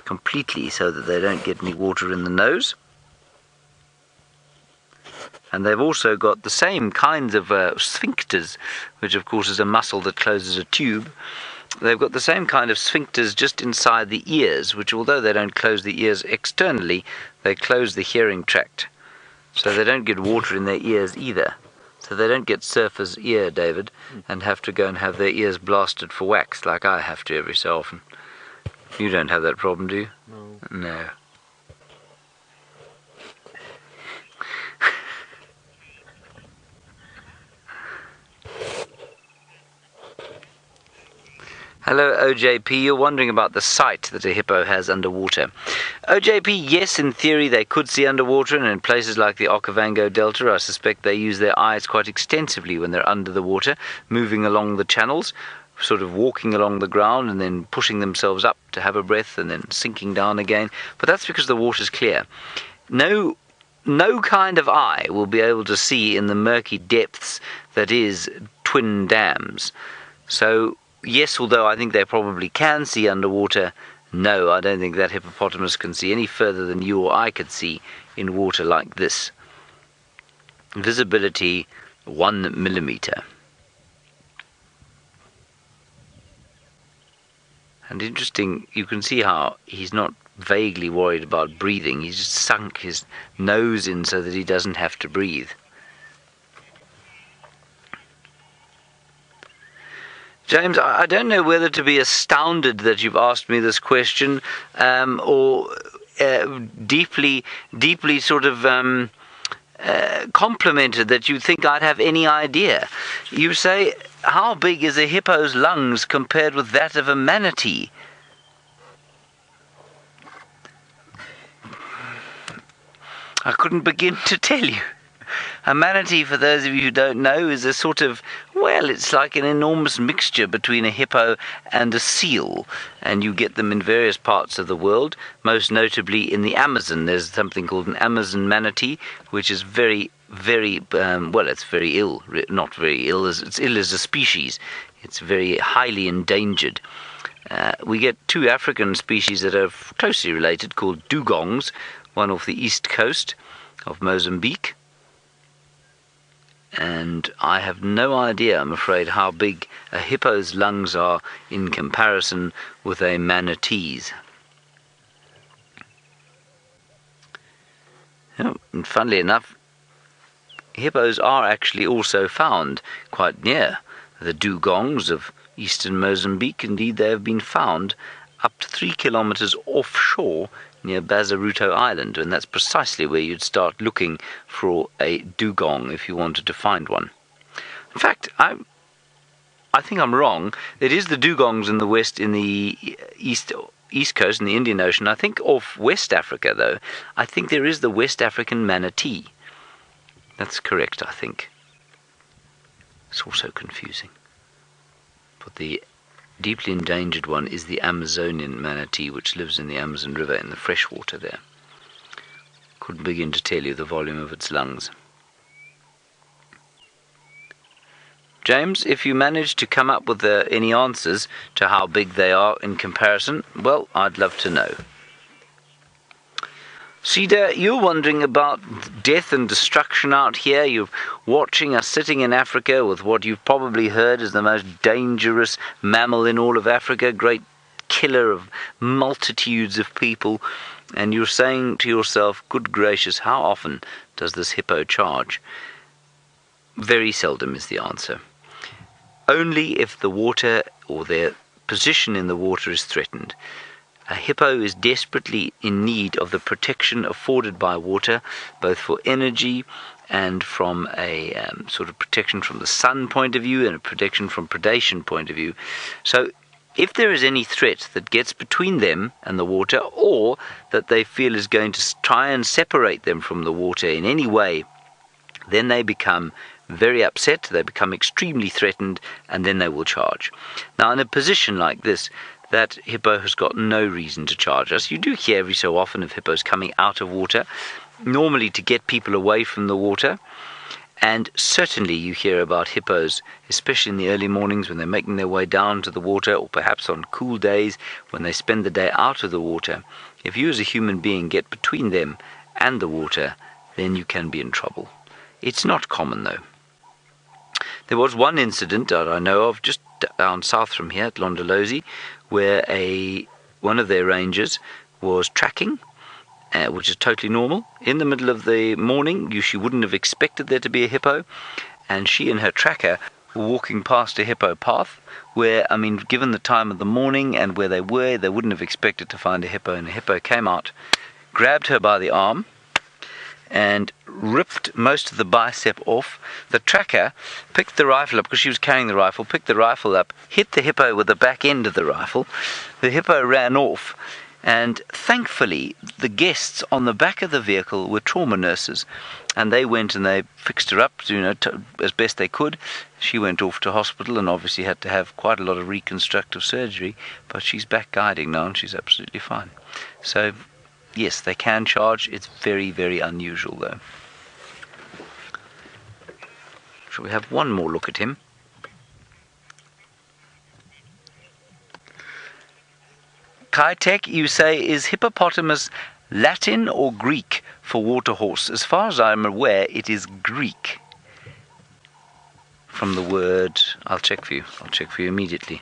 completely so that they don't get any water in the nose. And they've also got the same kinds of sphincters, which of course is a muscle that closes a tube. They've got the same kind of sphincters just inside the ears, which although they don't close the ears externally, they close the hearing tract. So they don't get water in their ears either. So they don't get surface ear, David, and have to go and have their ears blasted for wax like I have to every so often. You don't have that problem, do you? No. No. Hello, OJP. You're wondering about the sight that a hippo has underwater. OJP, yes, in theory they could see underwater, and in places like the Okavango Delta, I suspect they use their eyes quite extensively when they're under the water, moving along the channels, sort of walking along the ground and then pushing themselves up to have a breath and then sinking down again. But that's because the water's clear. No kind of eye will be able to see in the murky depths that is twin dams. So, yes, although I think they probably can see underwater, no, I don't think that hippopotamus can see any further than you or I could see in water like this. Visibility 1 millimeter. And interesting, you can see how he's not vaguely worried about breathing. He's just sunk his nose in so that he doesn't have to breathe. James, I don't know whether to be astounded that you've asked me this question or deeply sort of complimented that you think I'd have any idea. You say, how big is a hippo's lungs compared with that of a manatee? I couldn't begin to tell you. A manatee, for those of you who don't know, is a sort of, well, it's like an enormous mixture between a hippo and a seal, and you get them in various parts of the world, most notably in the Amazon. There's something called an Amazon manatee, which is very, well, it's very ill, not very ill, it's ill as a species. It's very highly endangered. We get two African species that are closely related, called dugongs, one off the east coast of Mozambique. And I have no idea, I'm afraid, how big a hippo's lungs are in comparison with a manatee's. And funnily enough, hippos are actually also found quite near the dugongs of eastern Mozambique. Indeed, they have been found up to 3 kilometers offshore near Bazaruto Island, and that's precisely where you'd start looking for a dugong if you wanted to find one. In fact, I think I'm wrong. It is the dugongs in the west, in the east coast, in the Indian Ocean. I think off West Africa, though, I think there is the West African manatee. That's correct, I think. It's also confusing. But the deeply endangered one is the Amazonian manatee, which lives in the Amazon River in the freshwater there. Couldn't begin to tell you the volume of its lungs. James, if you manage to come up with any answers to how big they are in comparison, well, I'd love to know. Cheetah, you're wondering about death and destruction out here. You're watching us sitting in Africa with what you've probably heard is the most dangerous mammal in all of Africa, great killer of multitudes of people, and you're saying to yourself, good gracious, how often does this hippo charge? Very seldom is the answer. Only if the water or their position in the water is threatened. A hippo is desperately in need of the protection afforded by water, both for energy and from a sort of protection from the sun point of view and a protection from predation point of view. So if there is any threat that gets between them and the water, or that they feel is going to try and separate them from the water in any way, then they become very upset, they become extremely threatened, and then they will charge. Now, in a position like this, that hippo has got no reason to charge us. You do hear every so often of hippos coming out of water, normally to get people away from the water. And certainly you hear about hippos, especially in the early mornings when they're making their way down to the water, or perhaps on cool days when they spend the day out of the water. If you as a human being get between them and the water, then you can be in trouble. It's not common, though. There was one incident that I know of just down south from here at Londolozi, where one of their rangers was tracking, which is totally normal. In the middle of the morning, she wouldn't have expected there to be a hippo, and she and her tracker were walking past a hippo path where, I mean, given the time of the morning and where they were, they wouldn't have expected to find a hippo, and a hippo came out, grabbed her by the arm, and ripped most of the bicep off. The tracker picked the rifle up, because she was carrying the rifle, picked the rifle up, hit the hippo with the back end of the rifle. The hippo ran off, and thankfully the guests on the back of the vehicle were trauma nurses, and they went and they fixed her up, as best they could. She went off to hospital and obviously had to have quite a lot of reconstructive surgery, but she's back guiding now and she's absolutely fine. So yes, they can charge. It's very, very unusual, though. Shall we have one more look at him? Kaitek, you say, is hippopotamus Latin or Greek for waterhorse? As far as I'm aware, it is Greek. From the word, I'll check for you immediately.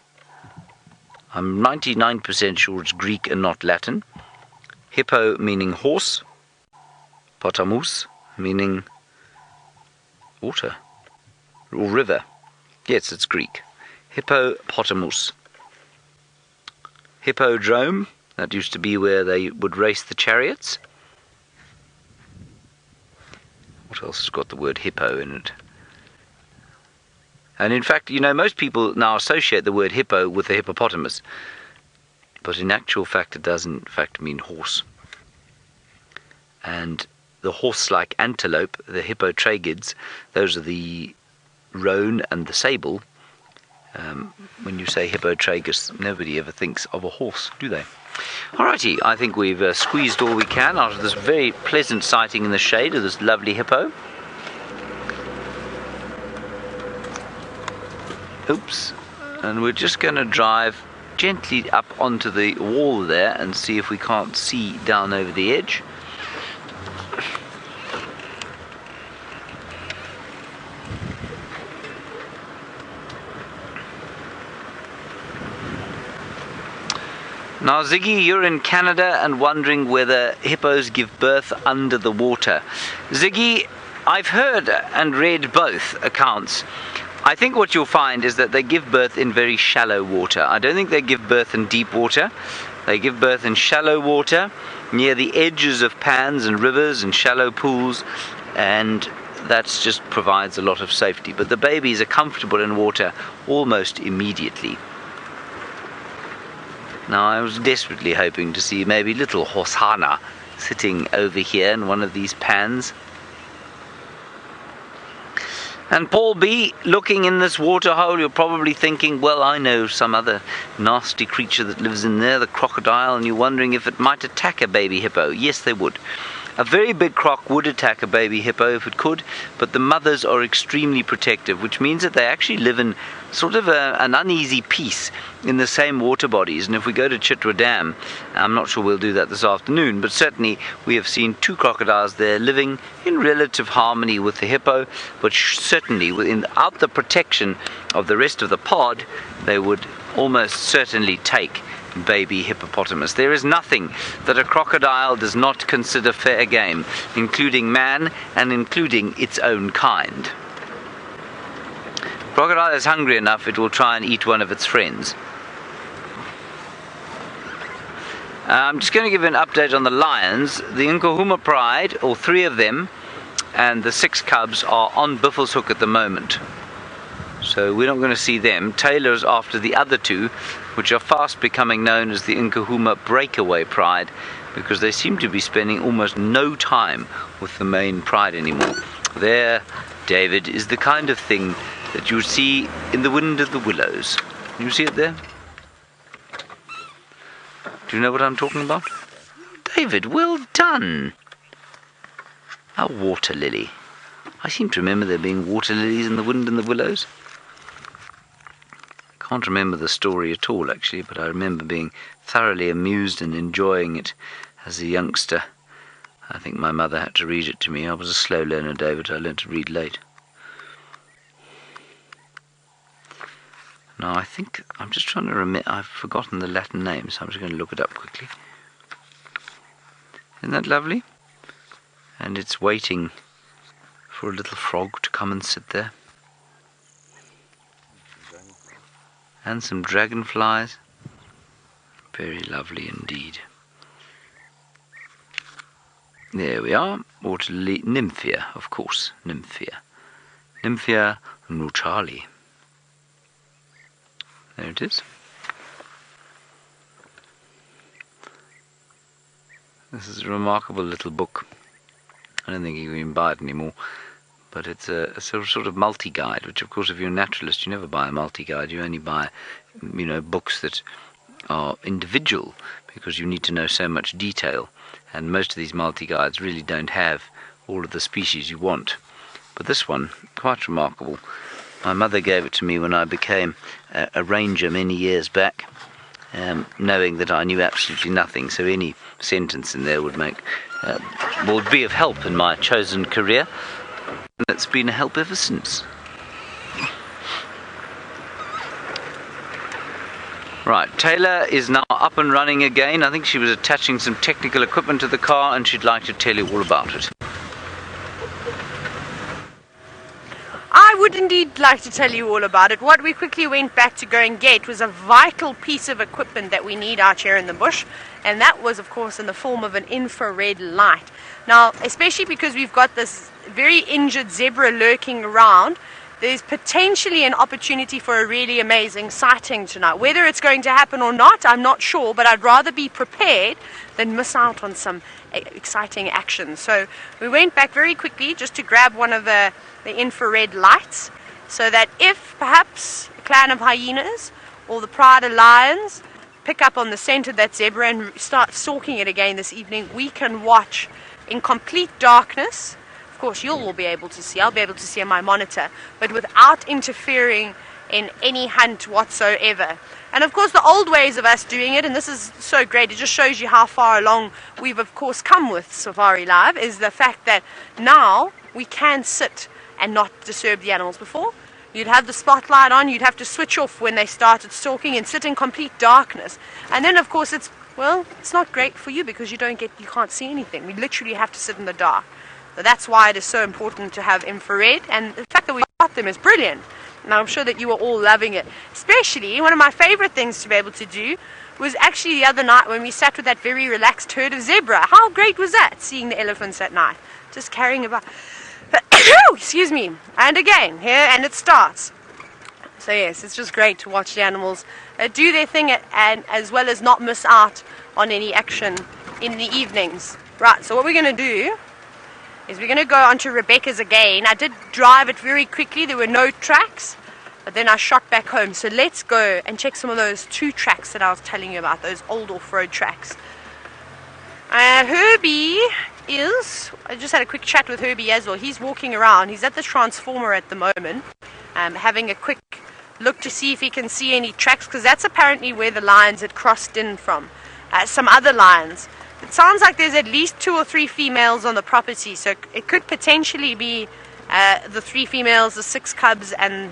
I'm 99% sure it's Greek and not Latin. Hippo meaning horse, potamus meaning water or river. Yes, it's Greek. Hippopotamus. Hippodrome, that used to be where they would race the chariots. What else has got the word hippo in it? And in fact, most people now associate the word hippo with the hippopotamus. But in actual fact, it does in fact mean horse. And the horse-like antelope, the hippotragids, those are the roan and the sable. When you say hippotragus, nobody ever thinks of a horse, do they? Alrighty, I think we've squeezed all we can out of this very pleasant sighting in the shade of this lovely hippo. Oops. And we're just going to drive gently up onto the wall there and see if we can't see down over the edge. Now, Ziggy, you're in Canada and wondering whether hippos give birth under the water. Ziggy, I've heard and read both accounts. I think what you'll find is that they give birth in very shallow water. I don't think they give birth in deep water. They give birth in shallow water, near the edges of pans and rivers and shallow pools, and that just provides a lot of safety. But the babies are comfortable in water almost immediately. Now, I was desperately hoping to see maybe little Hosanna sitting over here in one of these pans. And Paul B, looking in this water hole, you're probably thinking, well, I know some other nasty creature that lives in there, the crocodile, and you're wondering if it might attack a baby hippo. Yes, they would. A very big croc would attack a baby hippo if it could, but the mothers are extremely protective, which means that they actually live in sort of an uneasy peace in the same water bodies. And if we go to Chitwa Dam, I'm not sure we'll do that this afternoon, but certainly we have seen two crocodiles there living in relative harmony with the hippo, but certainly without the protection of the rest of the pod, they would almost certainly take baby hippopotamus. There is nothing that a crocodile does not consider fair game, including man and including its own kind. Crocodile is hungry enough, it will try and eat one of its friends. I'm just going to give an update on the lions. The Nkuhuma Pride, or 3 of them, and the 6 cubs are on Buffelshoek at the moment. So we're not going to see them. Taylor's after the other 2, which are fast becoming known as the Nkuhuma Breakaway Pride, because they seem to be spending almost no time with the main pride anymore. There, David, is the kind of thing that you see in the Wind of the Willows. Can you see it there? Do you know what I'm talking about? David, well done. A water lily. I seem to remember there being water lilies in the Wind and the Willows. I can't remember the story at all, actually, but I remember being thoroughly amused and enjoying it as a youngster. I think my mother had to read it to me. I was a slow learner, David. I learned to read late. Now, I think, I'm just trying to remember, I've forgotten the Latin name, so I'm just going to look it up quickly. Isn't that lovely? And it's waiting for a little frog to come and sit there. And some dragonflies. Very lovely indeed. There we are. Water lily, Nymphea, of course. Nymphea. Nymphea nuttali. There it is. This is a remarkable little book. I don't think you can even buy it anymore. But it's a sort of multi-guide, which of course if you're a naturalist you never buy a multi-guide. You only buy, books that are individual because you need to know so much detail. And most of these multi-guides really don't have all of the species you want. But this one, quite remarkable. My mother gave it to me when I became a ranger many years back, knowing that I knew absolutely nothing. So any sentence in there would be of help in my chosen career. And it's been a help ever since. Right, Taylor is now up and running again. I think she was attaching some technical equipment to the car and she'd like to tell you all about it. I would indeed like to tell you all about it. What we quickly went back to go and get was a vital piece of equipment that we need out here in the bush, and that was of course in the form of an infrared light. Now, especially because we've got this very injured zebra lurking around, there's potentially an opportunity for a really amazing sighting tonight. Whether it's going to happen or not, I'm not sure, but I'd rather be prepared than miss out on some exciting action. So we went back very quickly just to grab one of the infrared lights, so that if perhaps a clan of hyenas or the pride of lions pick up on the scent of that zebra and start stalking it again this evening, we can watch in complete darkness. Of course, you'll all be able to see. I'll be able to see on my monitor, but without interfering in any hunt whatsoever. And of course, the old ways of us doing it, and this is so great, it just shows you how far along we've of course come with Safari Live, is the fact that now we can sit and not disturb the animals. Before, you'd have the spotlight on, you'd have to switch off when they started stalking and sit in complete darkness. And then of course it's not great for you because you can't see anything. We literally have to sit in the dark. So that's why it is so important to have infrared, and the fact that we got them is brilliant. And I'm sure that you are all loving it. Especially, one of my favorite things to be able to do was actually the other night when we sat with that very relaxed herd of zebra. How great was that, seeing the elephants at night, just carrying about. Excuse me. And again, here, and it starts. So yes, it's just great to watch the animals do their thing, and as well as not miss out on any action in the evenings. Right, so what we're going to do is we're going to go onto Rebecca's again. I did drive it very quickly. There were no tracks, but then I shot back home. So let's go and check some of those 2 tracks that I was telling you about, those old off-road tracks. Herbie I just had a quick chat with Herbie as well. He's walking around. He's at the transformer at the moment, having a quick look to see if he can see any tracks, because that's apparently where the lions had crossed in from. Some other lions. It sounds like there's at least 2 or 3 females on the property, so it could potentially be the 3 females, the 6 cubs, and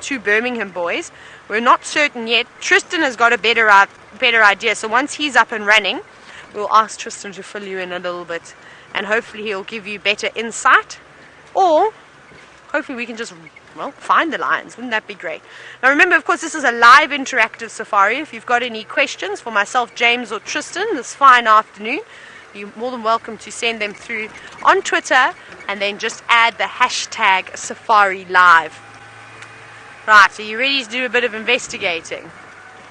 2 Birmingham boys. We're not certain yet. Tristan has got a better idea, so once he's up and running, we'll ask Tristan to fill you in a little bit, and hopefully he'll give you better insight, or hopefully we can just, find the lions. Wouldn't that be great? Now remember, of course, this is a live interactive safari. If you've got any questions for myself, James, or Tristan this fine afternoon, you're more than welcome to send them through on Twitter, and then just add the hashtag Safari Live. Right, are you ready to do a bit of investigating?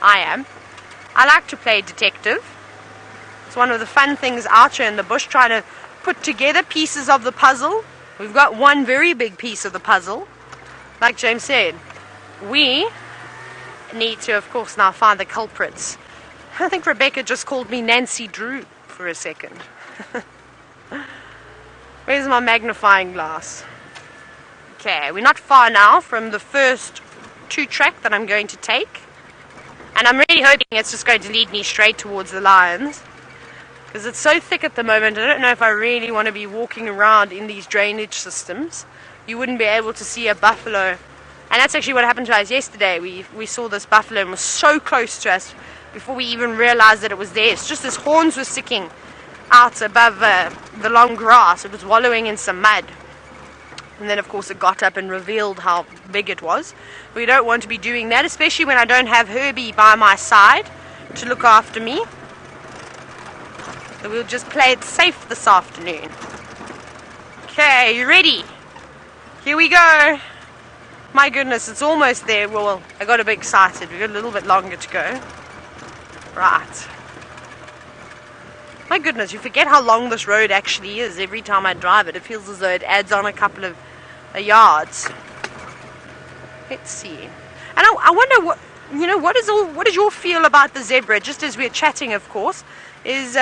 I am. I like to play detective. It's one of the fun things out here in the bush, trying to put together pieces of the puzzle. We've got one very big piece of the puzzle. Like James said, we need to, of course, now find the culprits. I think Rebecca just called me Nancy Drew for a second. Where's my magnifying glass? Okay, we're not far now from the first 2 track that I'm going to take. And I'm really hoping it's just going to lead me straight towards the lions. because it's so thick at the moment. I don't know if I really want to be walking around in these drainage systems. You wouldn't be able to see a buffalo. And that's actually what happened to us yesterday. We saw this buffalo and was so close to us before we even realized that it was there. It's just his horns were sticking out above the long grass. It was wallowing in some mud. And then, of course, it got up and revealed how big it was. We don't want to be doing that, especially when I don't have Herbie by my side to look after me. So we'll just play it safe this afternoon. Okay, you ready? Here we go. My goodness, it's almost there. Well, I got a bit excited. We've got a little bit longer to go. Right. My goodness, you forget how long this road actually is every time I drive it. It feels as though it adds on a couple of yards. Let's see. And I wonder what is your feel about the zebra? Just as we're chatting, of course, is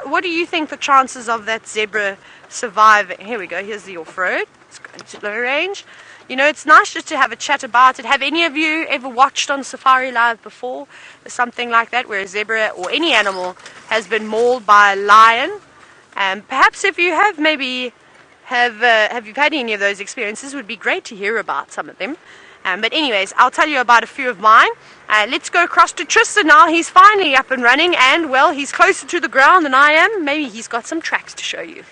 what do you think the chances of that zebra surviving? Here we go. Here's the off-road. Let's go into low range. You know, it's nice just to have a chat about it. Have any of you ever watched on Safari Live before? Something like that, where a zebra or any animal has been mauled by a lion? Perhaps if you have, maybe have you had any of those experiences? It would be great to hear about some of them. But anyways, I'll tell you about a few of mine. Let's go across to Tristan now. He's finally up and running, and well, he's closer to the ground than I am. Maybe he's got some tracks to show you.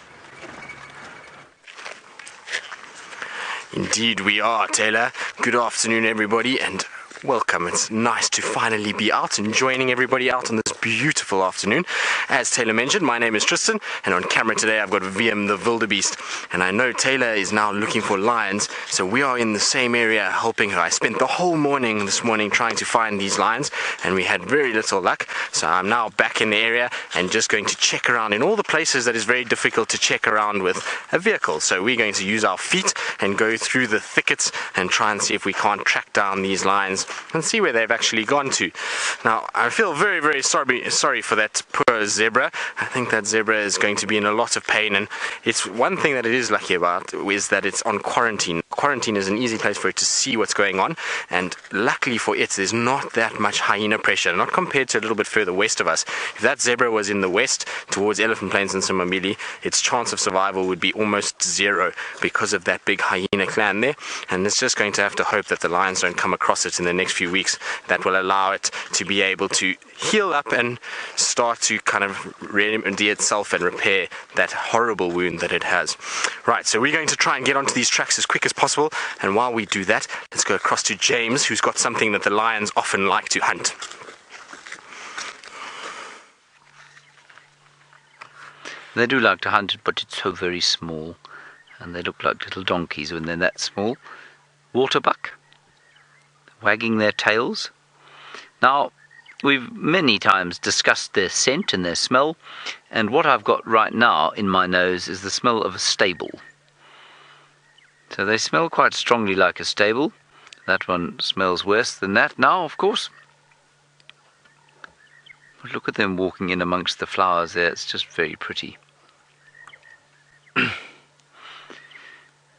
Indeed we are, Taylor. Good afternoon, everybody, and welcome. It's nice to finally be out and joining everybody out on this beautiful afternoon. As Taylor mentioned, my name is Tristan, and on camera today I've got VM the wildebeest. And I know Taylor is now looking for lions, so we are in the same area helping her. I spent the whole morning this morning trying to find these lions, and we had very little luck. So I'm now back in the area and just going to check around in all the places that is very difficult to check around with a vehicle. So we're going to use our feet and go through the thickets and try and see if we can't track down these lions and see where they've actually gone to. Now, I feel very, very sorry for that poor zebra. I think that zebra is going to be in a lot of pain, and it's one thing that it is lucky about is that it's on quarantine. Quarantine is an easy place for it to see what's going on, and luckily for it, there's not that much hyena pressure, not compared to a little bit further west of us. If that zebra was in the west, towards Elephant Plains and Somamili, its chance of survival would be almost zero because of that big hyena clan there, and it's just going to have to hope that the lions don't come across it in the next few weeks. That will allow it to be able to heal up and start to kind of remedy itself and repair that horrible wound that it has. Right, so we're going to try and get onto these tracks as quick as possible, and while we do that, let's go across to James, who's got something that the lions often like to hunt. They do like to hunt it, but it's so very small, and they look like little donkeys when they're that small. Waterbuck, wagging their tails. Now, we've many times discussed their scent and their smell, and what I've got right now in my nose is the smell of a stable. So they smell quite strongly like a stable. That one smells worse than that now, of course. But look at them walking in amongst the flowers there. It's just very pretty.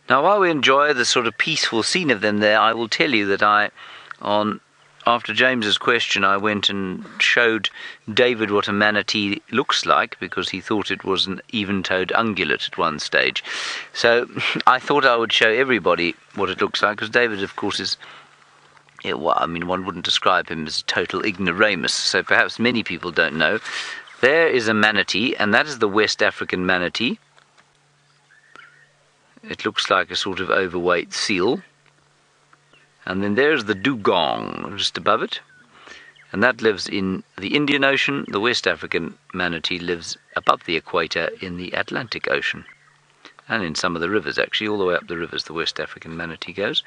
Now, while we enjoy the sort of peaceful scene of them there, I will tell you that after James's question, I went and showed David what a manatee looks like, because he thought it was an even-toed ungulate at one stage. So I thought I would show everybody what it looks like, because David, of course, is... Yeah, well, I mean, one wouldn't describe him as a total ignoramus, so perhaps many people don't know. There is a manatee, and that is the West African manatee. It looks like a sort of overweight seal. And then there's the dugong, just above it. And that lives in the Indian Ocean. The West African manatee lives above the equator in the Atlantic Ocean. And in some of the rivers, actually, all the way up the rivers, the West African manatee goes.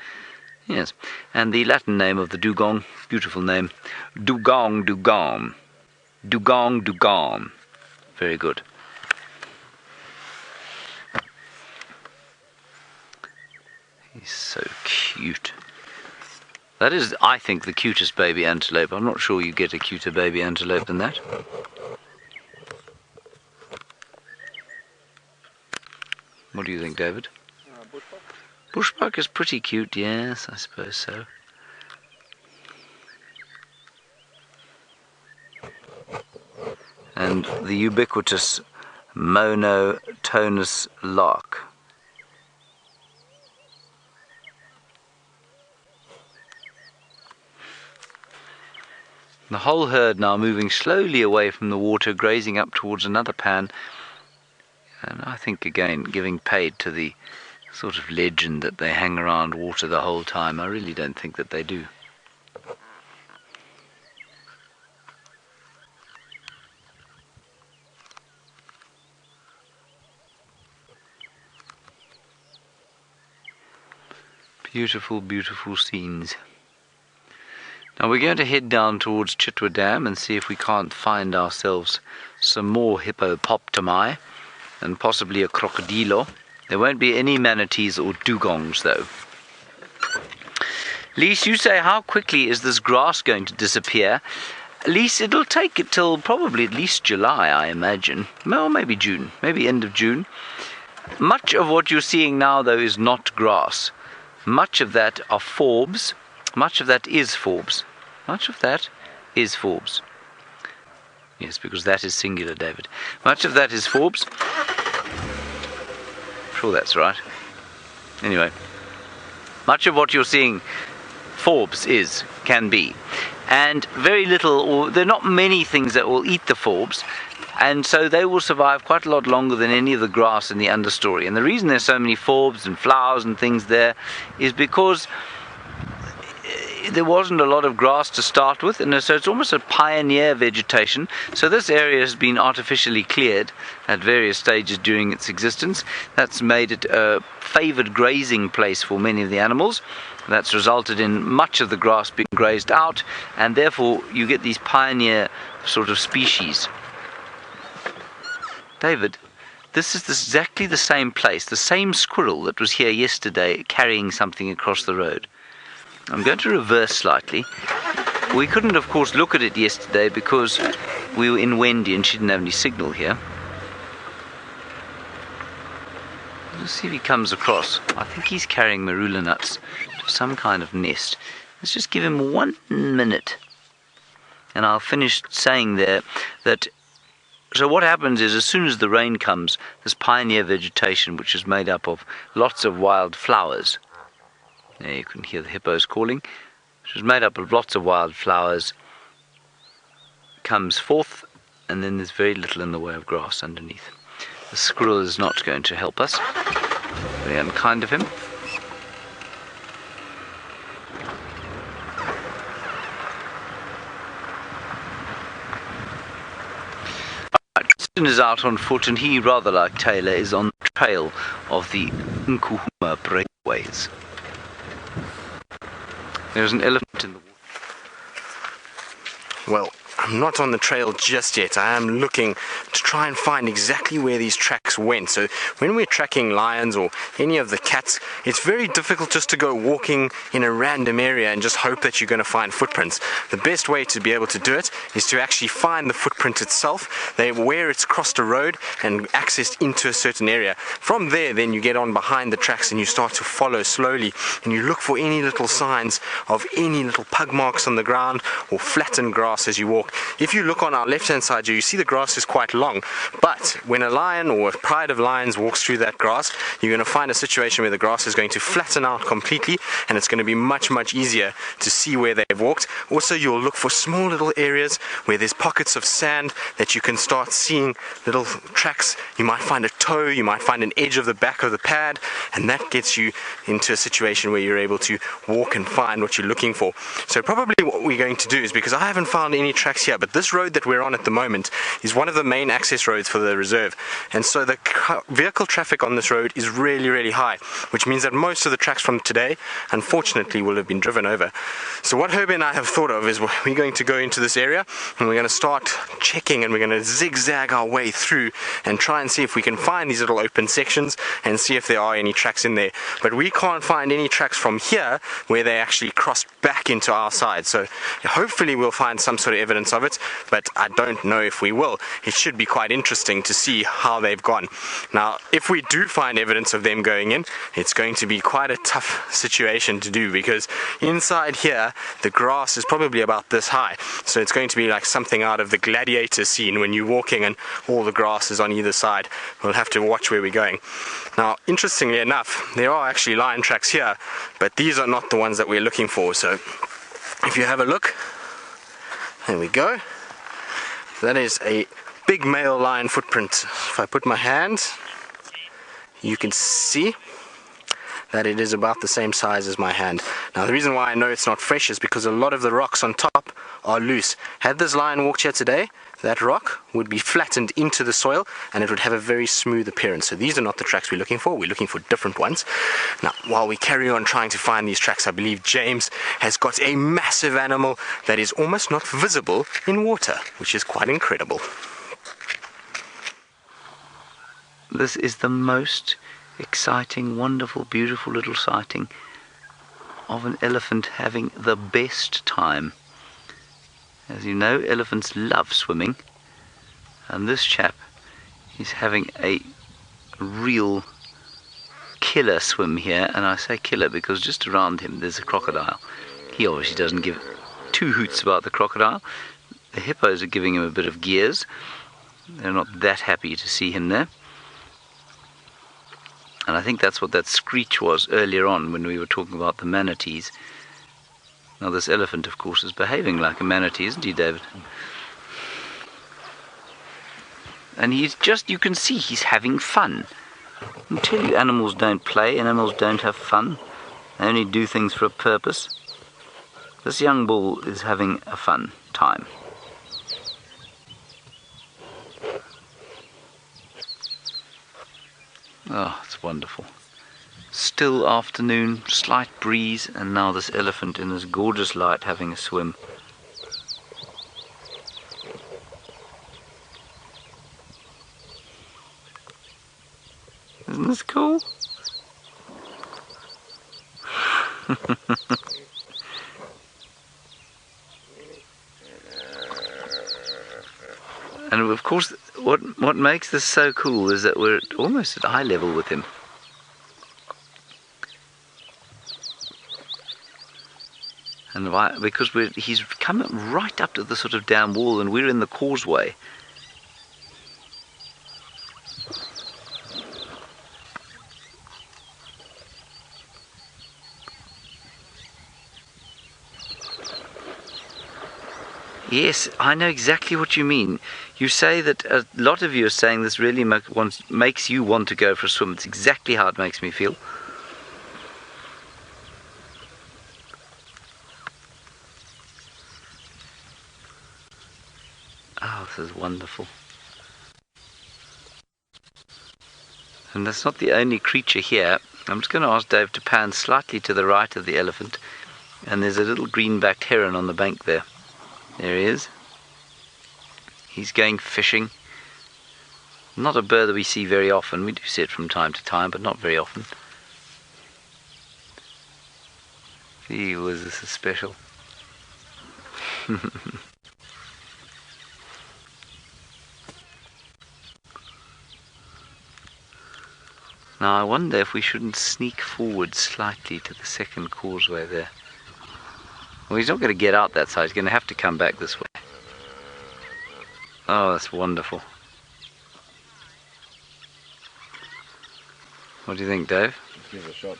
Yes, and the Latin name of the dugong, beautiful name, dugong dugong. Dugong dugong. Very good. He's so cute. That is, I think, the cutest baby antelope. I'm not sure you get a cuter baby antelope than that. What do you think, David? Bushbuck is pretty cute, yes, I suppose so. And and the ubiquitous monotonous lark. The whole herd now moving slowly away from the water, grazing up towards another pan, and I think again giving paid to the sort of legend that they hang around water the whole time. I really don't think that they do. Beautiful, beautiful scenes. Now we're going to head down towards Chitwa Dam and see if we can't find ourselves some more hippopotami and possibly a crocodilo. There won't be any manatees or dugongs though. Lise, you say, how quickly is this grass going to disappear? Lise, it'll take it till probably at least July, I imagine. Or maybe June, maybe end of June. Much of what you're seeing now though is not grass. Much of that are forbs. Much of that is forbs. Much of that is forbs. Yes, because that is singular, David. Much of that is forbs. I'm sure that's right. Anyway, much of what you're seeing forbs can be. And very little, or there are not many things that will eat the forbs. And so they will survive quite a lot longer than any of the grass in the understory. And the reason there's so many forbs and flowers and things there is because there wasn't a lot of grass to start with, and so it's almost a pioneer vegetation. So this area has been artificially cleared at various stages during its existence. That's made it a favoured grazing place for many of the animals. That's resulted in much of the grass being grazed out, and therefore you get these pioneer sort of species. David, this is exactly the same place, the same squirrel that was here yesterday carrying something across the road. I'm going to reverse slightly. We couldn't, of course, look at it yesterday because we were in Wendy and she didn't have any signal here. Let's see if he comes across. I think he's carrying marula nuts to some kind of nest. Let's just give him 1 minute. And I'll finish saying there that so what happens is, as soon as the rain comes, this pioneer vegetation, which is made up of lots of wild flowers, there you can hear the hippos calling, which is made up of lots of wild flowers, comes forth, and then there's very little in the way of grass underneath. The squirrel is not going to help us. Very unkind of him. Tristan is out on foot, and he, rather like Taylor, is on the trail of the Nkuhuma breakaways. There's an elephant in the water. Well, I'm not on the trail just yet. I am looking to try and find exactly where these tracks went. So when we're tracking lions or any of the cats, it's very difficult just to go walking in a random area and just hope that you're going to find footprints. The best way to be able to do it is to actually find the footprint itself, where it's crossed a road and accessed into a certain area. From there, then you get on behind the tracks and you start to follow slowly, and you look for any little signs of any little pug marks on the ground or flattened grass as you walk. If you look on our left hand side here, you see the grass is quite long, but when a lion or a pride of lions walks through that grass, you're going to find a situation where the grass is going to flatten out completely, and it's going to be much easier to see where they've walked. Also, you'll look for small little areas where there's pockets of sand that you can start seeing little tracks. You might find a toe, you might find an edge of the back of the pad, and that gets you into a situation where you're able to walk and find what you're looking for. So probably what we're going to do is, because I haven't found any tracks here, but this road that we're on at the moment is one of the main access roads for the reserve, and so the vehicle traffic on this road is really high, which means that most of the tracks from today unfortunately will have been driven over. So what Herbie and I have thought of is we're going to go into this area and we're going to start checking, and we're going to zigzag our way through and try and see if we can find these little open sections and see if there are any tracks in there. But we can't find any tracks from here where they actually crossed back into our side, so hopefully we'll find some sort of evidence evidence of it, but I don't know if we will. It should be quite interesting to see how they've gone. Now, if we do find evidence of them going in, it's going to be quite a tough situation to do, because inside here the grass is probably about this high, so it's going to be like something out of the gladiator scene when you're walking and all the grass is on either side. We'll have to watch where we're going. Now, interestingly enough, there are actually lion tracks here, but these are not the ones that we're looking for. So if you have a look, there we go. That is a big male lion footprint. If I put my hand, you can see that it is about the same size as my hand. Now, the reason why I know it's not fresh is because a lot of the rocks on top are loose. Had this lion walked here today, that rock would be flattened into the soil and it would have a very smooth appearance. So these are not the tracks we're looking for. We're looking for different ones. Now, while we carry on trying to find these tracks, I believe James has got a massive animal that is almost not visible in water, which is quite incredible. This is the most exciting, wonderful, beautiful little sighting of an elephant having the best time. As you know, elephants love swimming, and this chap is having a real killer swim here. And I say killer because just around him there's a crocodile. He obviously doesn't give two hoots about the crocodile. The hippos are giving him a bit of gears. They're not that happy to see him there. And I think that's what that screech was earlier on when we were talking about the manatees. Now, this elephant, of course, is behaving like a manatee, isn't he, David? And he's just, you can see he's having fun. I tell you, animals don't play, animals don't have fun. They only do things for a purpose. This young bull is having a fun time. Oh, it's wonderful. Still afternoon, slight breeze, and now this elephant in this gorgeous light having a swim. Isn't this cool? And of course, what makes this so cool is that we're almost at eye level with him. And why? Because he's coming right up to the sort of dam wall, and we're in the causeway. Yes, I know exactly what you mean. You say that a lot of you are saying this really makes you want to go for a swim. It's exactly how it makes me feel. Oh, this is wonderful. And that's not the only creature here. I'm just going to ask Dave to pan slightly to the right of the elephant. And there's a little green-backed heron on the bank there. There he is. He's going fishing. Not a bird that we see very often. We do see it from time to time, but not very often. Gee whiz, this is special. Now I wonder if we shouldn't sneak forward slightly to the second causeway there. Well, he's not going to get out that side. He's going to have to come back this way. Oh, that's wonderful. What do you think, Dave? Let's give it a shot.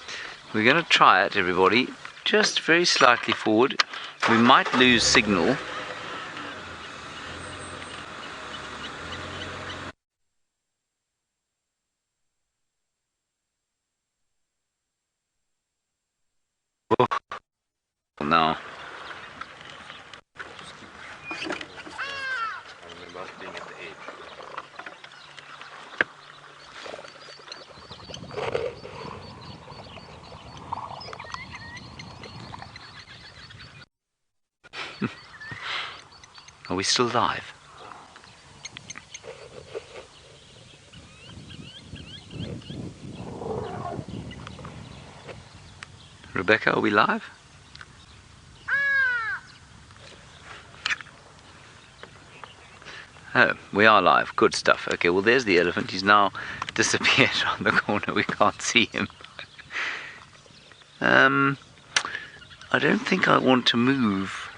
We're going to try it, everybody. Just very slightly forward. We might lose signal. Oh, no. Are we still live? Rebecca, are we live? Oh, we are live. Good stuff. Okay, well, there's the elephant. He's now disappeared on the corner. We can't see him. I don't think I want to move.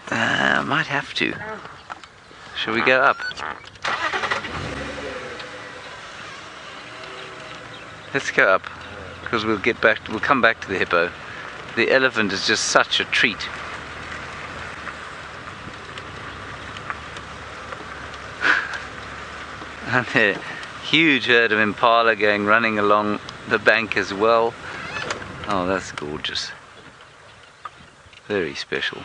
I might have to. Shall we go up? Let's go up, because we'll come back to the hippo. The elephant is just such a treat. And a huge herd of impala running along the bank as well. Oh, that's gorgeous. Very special.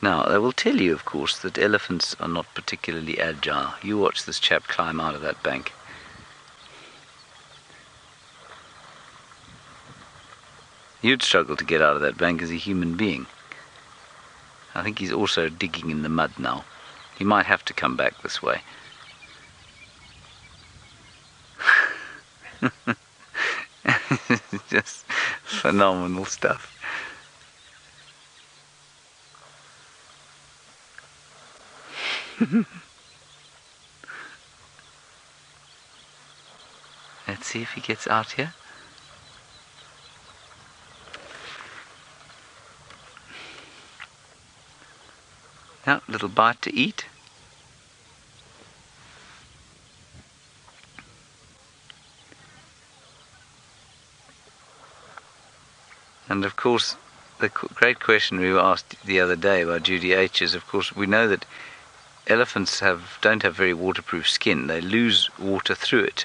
Now, I will tell you, of course, that elephants are not particularly agile. You watch this chap climb out of that bank. You'd struggle to get out of that bank as a human being. I think he's also digging in the mud now. He might have to come back this way. Just phenomenal stuff. Let's see if he gets out here. Now, little bite to eat. And of course, the great question we were asked the other day by Judy H is, of course, we know that elephants don't have very waterproof skin. They lose water through it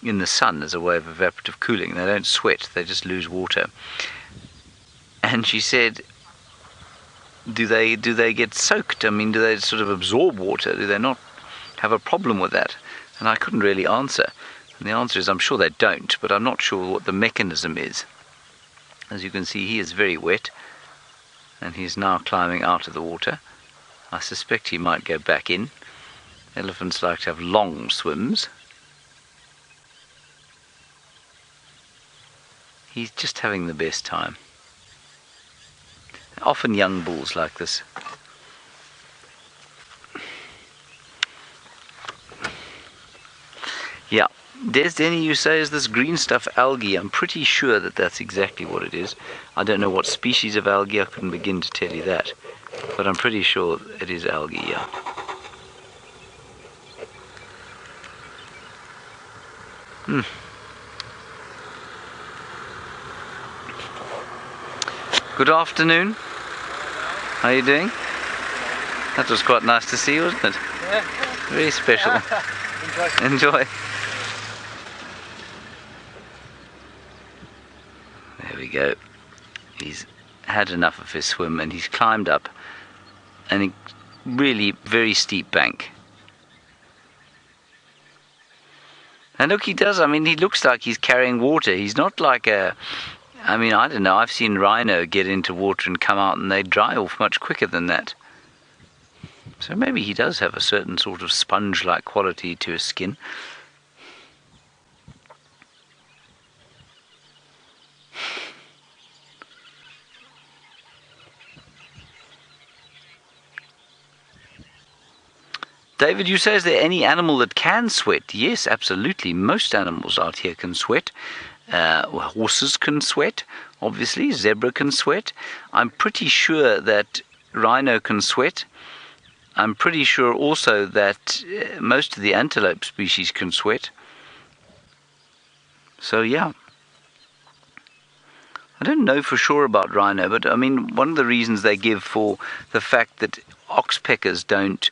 in the sun as a way of evaporative cooling. They don't sweat, they just lose water. And she said, do they get soaked? I mean, do they sort of absorb water? Do they not have a problem with that? And I couldn't really answer. And the answer is, I'm sure they don't, but I'm not sure what the mechanism is. As you can see, he is very wet, and he's now climbing out of the water. I suspect he might go back in. Elephants like to have long swims. He's just having the best time. Often young bulls like this. Yeah, there's Denny, you say, is this green stuff algae? I'm pretty sure that that's exactly what it is. I don't know what species of algae, I couldn't begin to tell you that. But I'm pretty sure it is algae, yeah. Good afternoon. How are you doing? That was quite nice to see, wasn't it? Yeah. Very special. Enjoy. There we go. He's had enough of his swim and he's climbed up a really very steep bank. And look, he looks like he's carrying water. He's not like I don't know, I've seen rhino get into water and come out and they dry off much quicker than that. So maybe he does have a certain sort of sponge-like quality to his skin. David, you say, is there any animal that can sweat? Yes, absolutely. Most animals out here can sweat. Horses can sweat, obviously. Zebra can sweat. I'm pretty sure that rhino can sweat. I'm pretty sure also that most of the antelope species can sweat. So, yeah. I don't know for sure about rhino, but I mean, one of the reasons they give for the fact that oxpeckers don't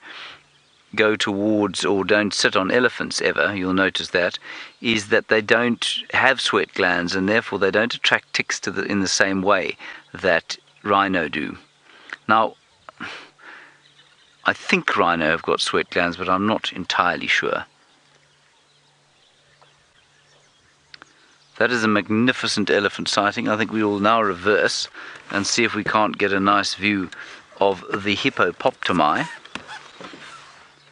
go towards or don't sit on elephants ever, you'll notice that, is that they don't have sweat glands and therefore they don't attract ticks in the same way that rhino do. Now, I think rhino have got sweat glands, but I'm not entirely sure. That is a magnificent elephant sighting. I think we will now reverse and see if we can't get a nice view of the hippopotami.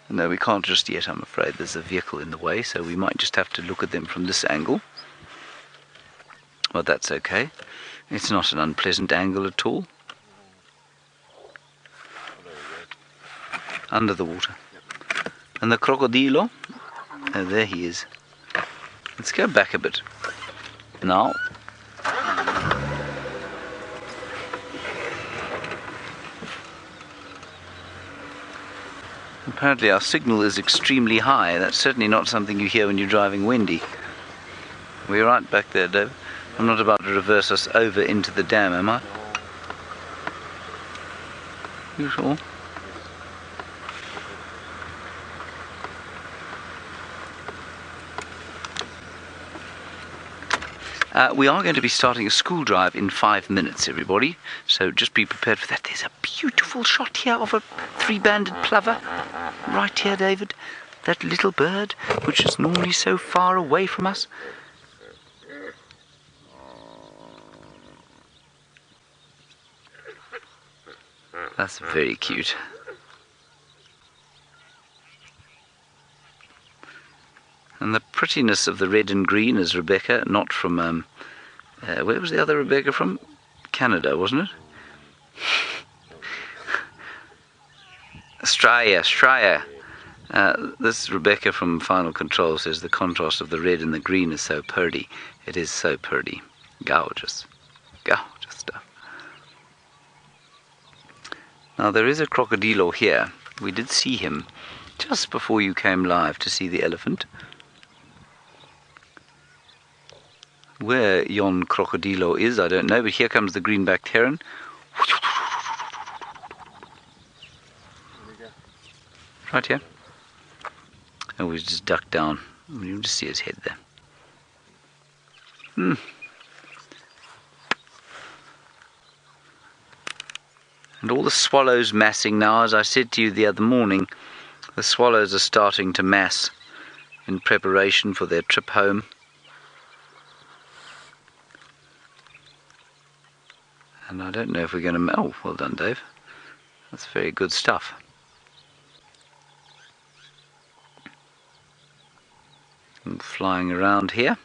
No, we can't just yet, I'm afraid. There's a vehicle in the way, so we might just have to look at them from this angle. But that's okay. It's not an unpleasant angle at all. Under the water. And the crocodilo? Oh, there he is. Let's go back a bit. Now. Apparently our signal is extremely high. That's certainly not something you hear when you're driving windy. We're right back there, Dave. I'm not about to reverse us over into the dam, am I? You sure? We are going to be starting a school drive in 5 minutes, everybody. So just be prepared for that. There's a beautiful shot here of a 3-banded plover. Right here, David. That little bird, which is normally so far away from us. That's very cute. And the prettiness of the red and green is Rebecca, not from, where was the other Rebecca from? Canada, wasn't it? Straya. This Rebecca from Final Control says the contrast of the red and the green is so pretty. It is so pretty. Gorgeous. Gorgeous stuff. Now there is a crocodilo here. We did see him just before you came live to see the elephant. Where yon crocodilo is, I don't know, but here comes the green-backed heron. Right here. Oh, he's just ducked down. You can just see his head there. And all the swallows massing now. As I said to you the other morning, the swallows are starting to mass in preparation for their trip home. And I don't know if we're going to... Oh, well done, Dave. That's very good stuff. And flying around here.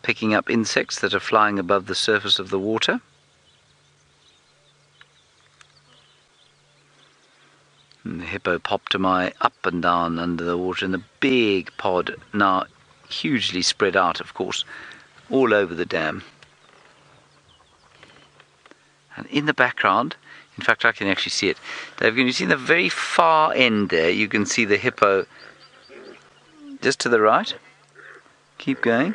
Picking up insects that are flying above the surface of the water. And the hippopotami up and down under the water in the big pod, now hugely spread out, of course, all over the dam. And in the background, in fact I can actually see it, Dave, can you see the very far end there? You can see the hippo just to the right. Keep going.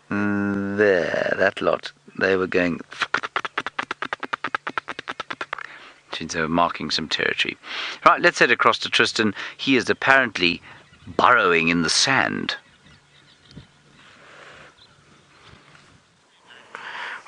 There, that lot. They were going... They were marking some territory. Right, let's head across to Tristan. He is apparently burrowing in the sand.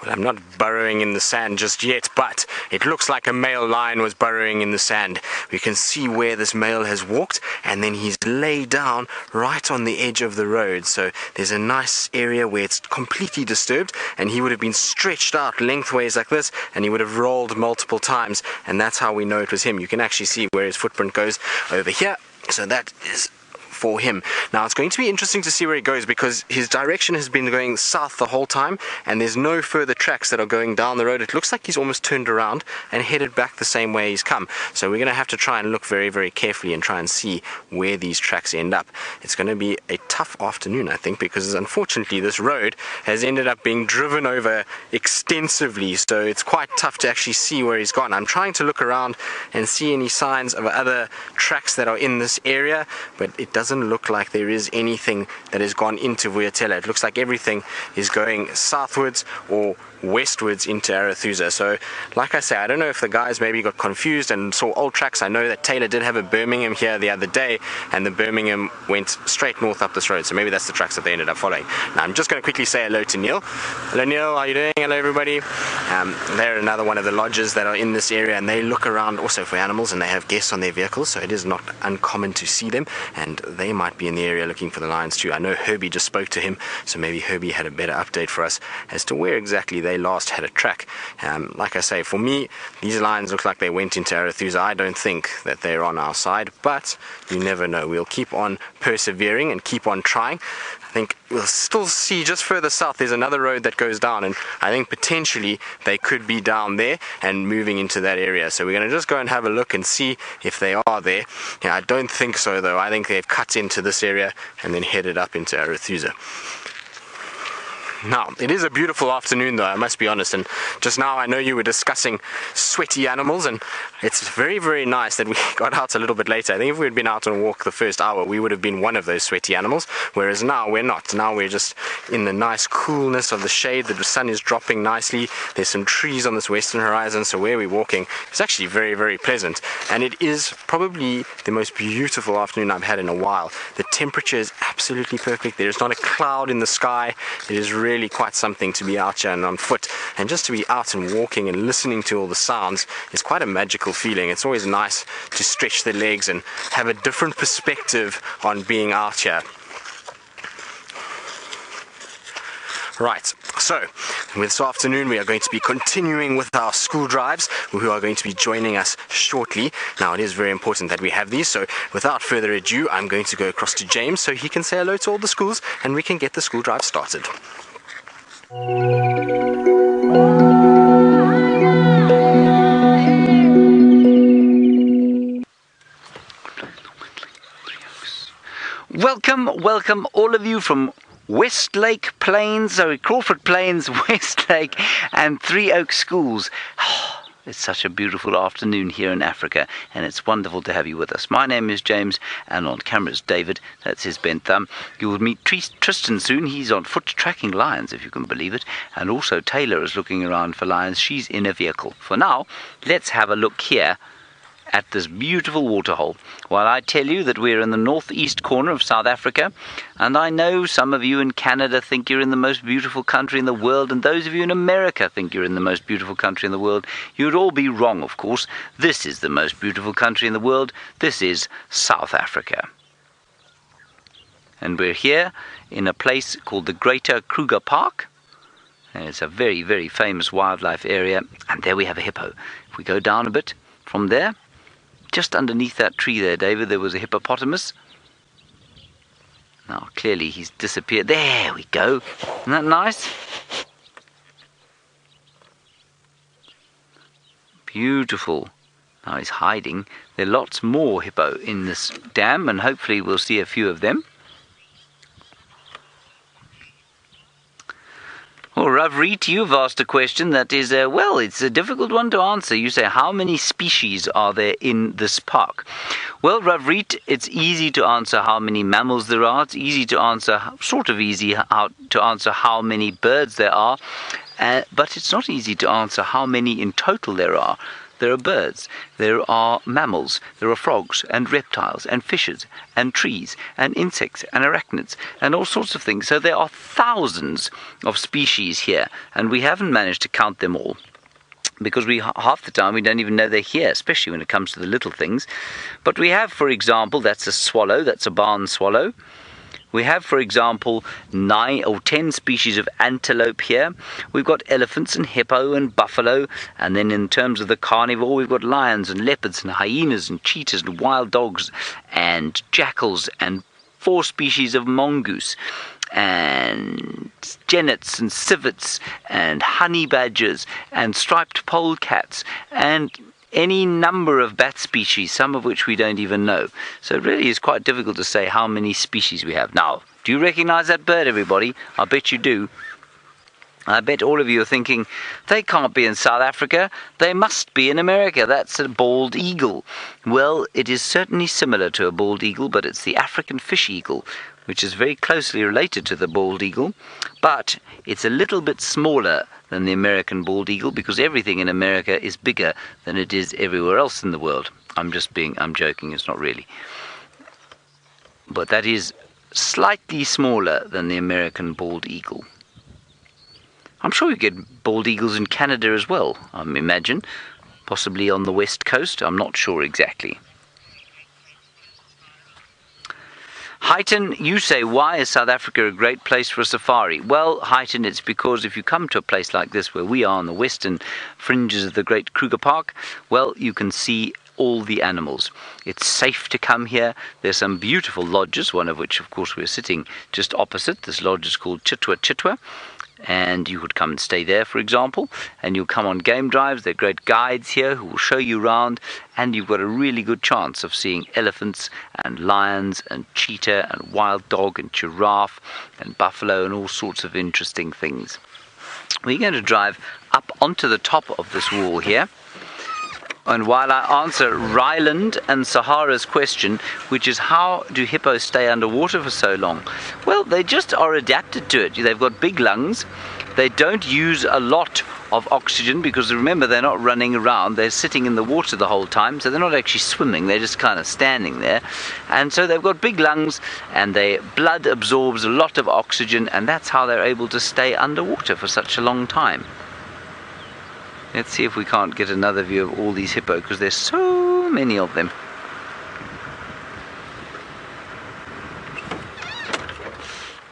Well, I'm not burrowing in the sand just yet, but it looks like a male lion was burrowing in the sand. We can see where this male has walked, and then he's laid down right on the edge of the road. So there's a nice area where it's completely disturbed, and he would have been stretched out lengthways like this, and he would have rolled multiple times, and that's how we know it was him. You can actually see where his footprint goes over here. So that is for him. Now it's going to be interesting to see where he goes, because his direction has been going south the whole time, and there's no further tracks that are going down the road. It looks like he's almost turned around and headed back the same way he's come. So we're going to have to try and look very, very carefully and try and see where these tracks end up. It's going to be a tough afternoon, I think, because unfortunately this road has ended up being driven over extensively, so it's quite tough to actually see where he's gone. I'm trying to look around and see any signs of other tracks that are in this area, but it doesn't look like there is anything that has gone into Vuyatela. It looks like everything is going southwards or westwards into Arathusa. So like I say, I don't know if the guys maybe got confused and saw old tracks. I know that Taylor did have a Birmingham here the other day, and the Birmingham went straight north up this road, so maybe that's the tracks that they ended up following. Now I'm just going to quickly say hello to Neil. Hello Neil, how are you doing? Hello everybody. They're another one of the lodges that are in this area, and they look around also for animals, and they have guests on their vehicles, so it is not uncommon to see them, and they might be in the area looking for the lions too. I know Herbie just spoke to him, so maybe Herbie had a better update for us as to where exactly they they last had a track. Like I say, for me, these lions look like they went into Arathusa. I don't think that they're on our side, but you never know. We'll keep on persevering and keep on trying. I think we'll still see just further south there's another road that goes down, and I think potentially they could be down there and moving into that area. So we're going to just go and have a look and see if they are there. Yeah, I don't think so though. I think they've cut into this area and then headed up into Arathusa. Now, it is a beautiful afternoon though, I must be honest, and just now I know you were discussing sweaty animals, and it's very, very nice that we got out a little bit later. I think if we had been out on a walk the first hour, we would have been one of those sweaty animals, whereas now we're not. Now we're just in the nice coolness of the shade. The sun is dropping nicely. There's some trees on this western horizon, so where we're walking, it's actually very, very pleasant, and it is probably the most beautiful afternoon I've had in a while. The temperature is absolutely perfect. There's not a cloud in the sky. It is really quite something to be out here and on foot, and just to be out and walking and listening to all the sounds is quite a magical feeling. It's always nice to stretch the legs and have a different perspective on being out here. Right, so this afternoon we are going to be continuing with our school drives, who are going to be joining us shortly. Now, it is very important that we have these, so without further ado, I'm going to go across to James so he can say hello to all the schools and we can get the school drive started. Welcome all of you from Westlake Plains, Crawford Plains, Westlake and Three Oaks schools. It's such a beautiful afternoon here in Africa, and it's wonderful to have you with us. My name is James, and on camera is David. That's his bent thumb. You will meet Tristan soon. He's on foot tracking lions, if you can believe it. And also Taylor is looking around for lions. She's in a vehicle. For now, let's have a look here at this beautiful waterhole, while I tell you that we're in the northeast corner of South Africa, and I know some of you in Canada think you're in the most beautiful country in the world, and those of you in America think you're in the most beautiful country in the world. You'd all be wrong, of course. This is the most beautiful country in the world. This is South Africa. And we're here in a place called the Greater KRUGER Park. And it's a very, very famous wildlife area, and there we have a hippo. If we go down a bit from there, just underneath that tree there, David, there was a hippopotamus. Now, clearly he's disappeared. There we go. Isn't that nice? Beautiful. Now he's hiding. There are lots more hippo in this dam, and hopefully we'll see a few of them. Well, Ravreet, you've asked a question that is, well, it's a difficult one to answer. You say, how many species are there in this park? Well, Ravreet, it's easy to answer how many mammals there are. It's easy to answer, sort of easy to answer how many birds there are. But it's not easy to answer how many in total there are. There are birds, there are mammals, there are frogs and reptiles and fishes and trees and insects and arachnids and all sorts of things. So there are thousands of species here, and we haven't managed to count them all, because half the time we don't even know they're here, especially when it comes to the little things. But we have, for example, that's a swallow, that's a barn swallow. We have, for example, 9 or 10 species of antelope here. We've got elephants and hippo and buffalo. And then in terms of the carnivore, we've got lions and leopards and hyenas and cheetahs and wild dogs and jackals and 4 species of mongoose and genets and civets and honey badgers and striped polecats and any number of bat species, some of which we don't even know. So it really is quite difficult to say how many species we have. Now, do you recognize that bird, everybody? I bet you do. I bet all of you are thinking, they can't be in South Africa, they must be in America. That's a bald eagle. Well, it is certainly similar to a bald eagle, but it's the African fish eagle, which is very closely related to the bald eagle, but it's a little bit smaller than the American bald eagle, because everything in America is bigger than it is everywhere else in the world. I'm joking, it's not really. But that is slightly smaller than the American bald eagle. I'm sure you get bald eagles in Canada as well, I imagine. Possibly on the west coast, I'm not sure exactly. Heighton, you say, why is South Africa a great place for a safari? Well, Heighton, it's because if you come to a place like this where we are on the western fringes of the great Kruger Park, well, you can see all the animals. It's safe to come here. There's some beautiful lodges, one of which, of course, we're sitting just opposite. This lodge is called Chitwa. And you would come and stay there, for example, and you'll come on game drives. There are great guides here who will show you around, and you've got a really good chance of seeing elephants and lions and cheetah and wild dog and giraffe and buffalo and all sorts of interesting things. We're going to drive up onto the top of this wall here. And while I answer Ryland and Sahara's question, which is how do hippos stay underwater for so long? Well, they just are adapted to it. They've got big lungs. They don't use a lot of oxygen because, remember, they're not running around. They're sitting in the water the whole time, so they're not actually swimming. They're just kind of standing there. And so they've got big lungs, and their blood absorbs a lot of oxygen, and that's how they're able to stay underwater for such a long time. Let's see if we can't get another view of all these hippo, because there's so many of them.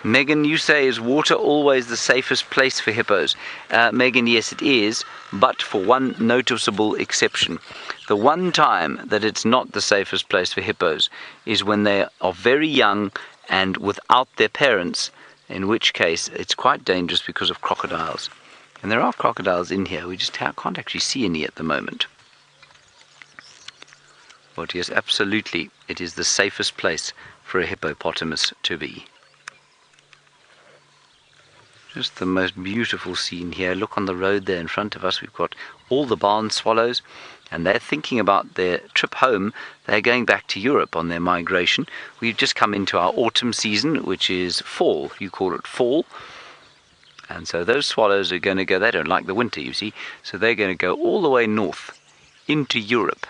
Megan, you say, is water always the safest place for hippos? Megan, yes it is, but for one noticeable exception. The one time that it's not the safest place for hippos is when they are very young and without their parents, in which case it's quite dangerous because of crocodiles. And there are crocodiles in here, we just can't actually see any at the moment. But yes, absolutely, it is the safest place for a hippopotamus to be. Just the most beautiful scene here. Look on the road there in front of us. We've got all the barn swallows, and they're thinking about their trip home. They're going back to Europe on their migration. We've just come into our autumn season, which is fall. You call it fall. And so those swallows are going to go, they don't like the winter, you see, so they're going to go all the way north into Europe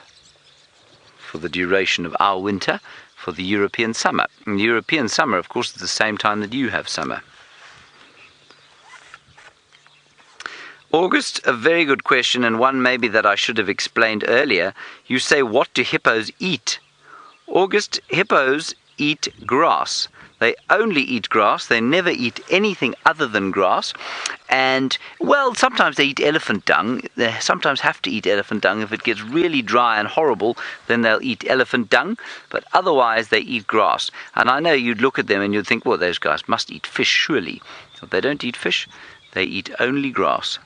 for the duration of our winter, for the European summer. And the European summer, of course, is the same time that you have summer. August, a very good question, and one maybe that I should have explained earlier. You say, what do hippos eat? August, hippos eat grass. They only eat grass. They never eat anything other than grass. And, well, sometimes they eat elephant dung. They sometimes have to eat elephant dung. If it gets really dry and horrible, then they'll eat elephant dung. But otherwise, they eat grass. And I know you'd look at them and you'd think, well, those guys must eat fish, surely. So they don't eat fish. They eat only grass.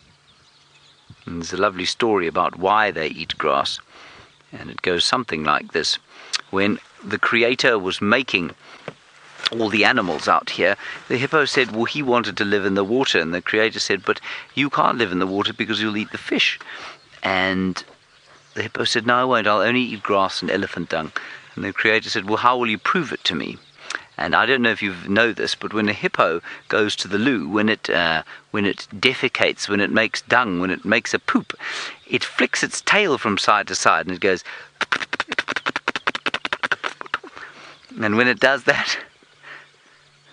And there's a lovely story about why they eat grass. And it goes something like this. When the Creator was making all the animals out here, the hippo said, well, he wanted to live in the water, and the Creator said, but you can't live in the water because you'll eat the fish. And the hippo said, no, I won't, I'll only eat grass and elephant dung. And the Creator said, well, how will you prove it to me? And I don't know if you know this, but when a hippo goes to the loo, when it defecates, when it makes dung, when it makes a poop, it flicks its tail from side to side, and it goes, and when it does that,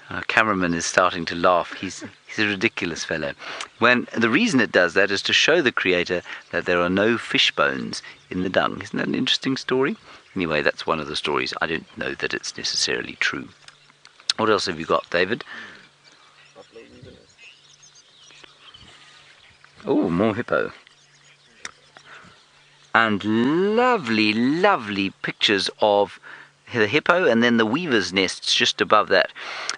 our cameraman is starting to laugh. He's a ridiculous fellow. When the reason it does that is to show the Creator that there are no fish bones in the dung. Isn't that an interesting story? Anyway, that's one of the stories. I don't know that it's necessarily true. What else have you got, David? Oh, more hippo. And lovely, lovely pictures of the hippo and then the weaver's nests just above that.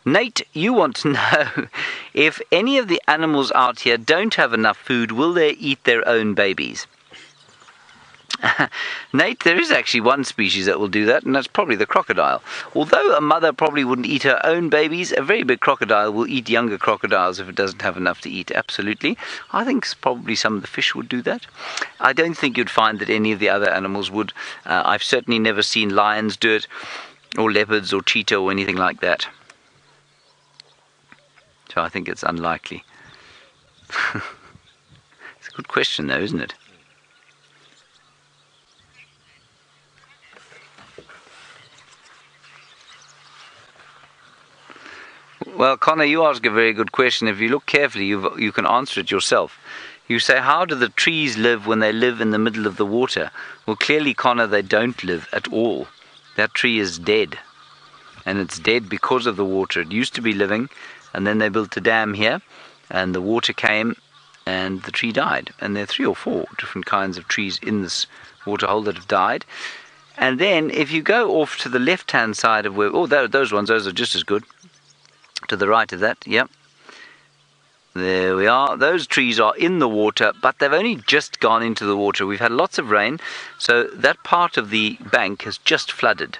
Nate, you want to know if any of the animals out here don't have enough food, will they eat their own babies? Nate, there is actually one species that will do that, and that's probably the crocodile. Although a mother probably wouldn't eat her own babies, a very big crocodile will eat younger crocodiles if it doesn't have enough to eat, absolutely. I think probably some of the fish would do that. I don't think you'd find that any of the other animals would. I've certainly never seen lions do it, or leopards, or cheetah, or anything like that. So I think it's unlikely. It's a good question though, isn't it? Well, Connor, you ask a very good question. If you look carefully, you can answer it yourself. You say, how do the trees live when they live in the middle of the water? Well, clearly, Connor, they don't live at all. That tree is dead. and it's dead because of the water. It used to be living, and then they built a dam here, and the water came and the tree died. And there are 3 or 4 different kinds of trees in this waterhole that have died. And then if you go off to the left-hand side of where, those are just as good. To the right of that, yep. There we are. Those trees are in the water, but they've only just gone into the water. We've had lots of rain, so that part of the bank has just flooded.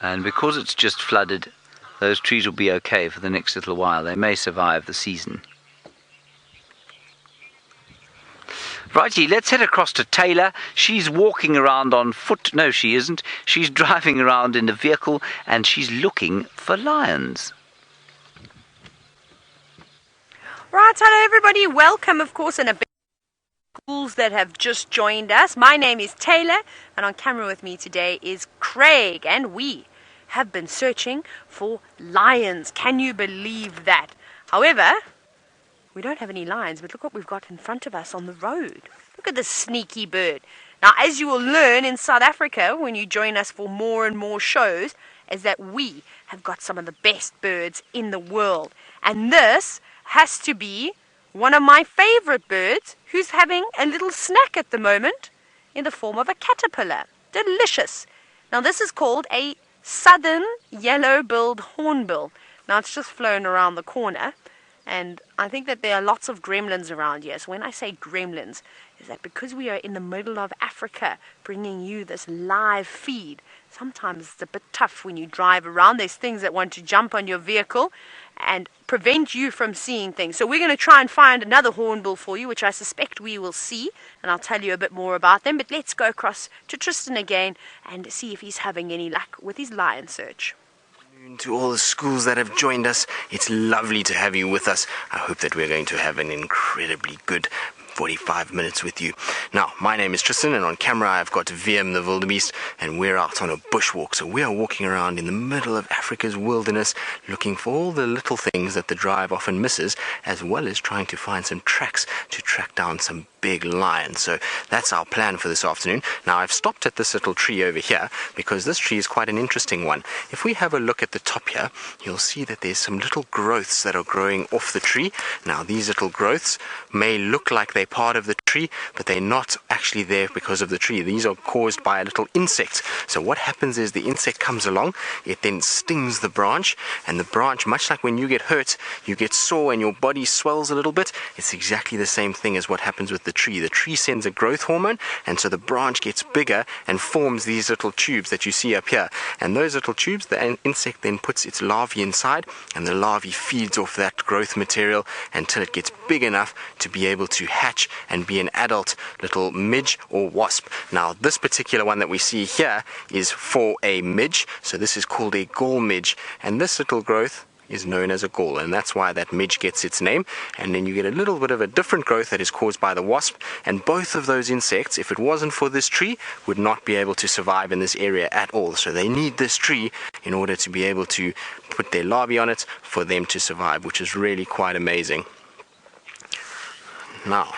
And because it's just flooded, those trees will be okay for the next little while. They may survive the season. Righty, let's head across to Taylor. She's walking around on foot. No, she isn't. She's driving around in a vehicle, and she's looking for lions. Right, hello everybody. Welcome, of course, and a big schools that have just joined us. My name is Taylor, and on camera with me today is Craig, and we have been searching for lions. Can you believe that? However, we don't have any lions, but look what we've got in front of us on the road. Look at this sneaky bird. Now, as you will learn in South Africa when you join us for more and more shows, is that we have got some of the best birds in the world. And this has to be one of my favorite birds, who's having a little snack at the moment in the form of a caterpillar. Delicious. Now, this is called a southern yellow-billed hornbill. Now, it's just flown around the corner, and I think that there are lots of gremlins around here. So when I say gremlins, is that because we are in the middle of Africa bringing you this live feed, sometimes it's a bit tough when you drive around. There's things that want to jump on your vehicle and prevent you from seeing things. So we're going to try and find another hornbill for you, which I suspect we will see, and I'll tell you a bit more about them. But let's go across to Tristan again and see if he's having any luck with his lion search. To all the schools that have joined us, it's lovely to have you with us. I hope that we're going to have an incredibly good 45 minutes with you. Now, my name is Tristan, and on camera I've got VM the wildebeest, and we're out on a bushwalk. So we are walking around in the middle of Africa's wilderness, looking for all the little things that the drive often misses, as well as trying to find some tracks to track down some big lions. So that's our plan for this afternoon. Now, I've stopped at this little tree over here because this tree is quite an interesting one. If we have a look at the top here, you'll see that there's some little growths that are growing off the tree. Now, these little growths may look like they're part of the tree, but they're not actually there because of the tree. These are caused by a little insect. So what happens is the insect comes along, it then stings the branch, and the branch, much like when you get hurt, you get sore and your body swells a little bit. It's exactly the same thing as what happens with the tree. The tree sends a growth hormone, and so the branch gets bigger and forms these little tubes that you see up here. And those little tubes, the insect then puts its larvae inside, and the larvae feeds off that growth material until it gets big enough to be able to hatch and be an adult little midge or wasp. Now, this particular one that we see here is for a midge, so this is called a gall midge, and this little growth is known as a gall, and that's why that midge gets its name. And then you get a little bit of a different growth that is caused by the wasp, and both of those insects, if it wasn't for this tree, would not be able to survive in this area at all. So they need this tree in order to be able to put their larvae on it for them to survive, which is really quite amazing. Now,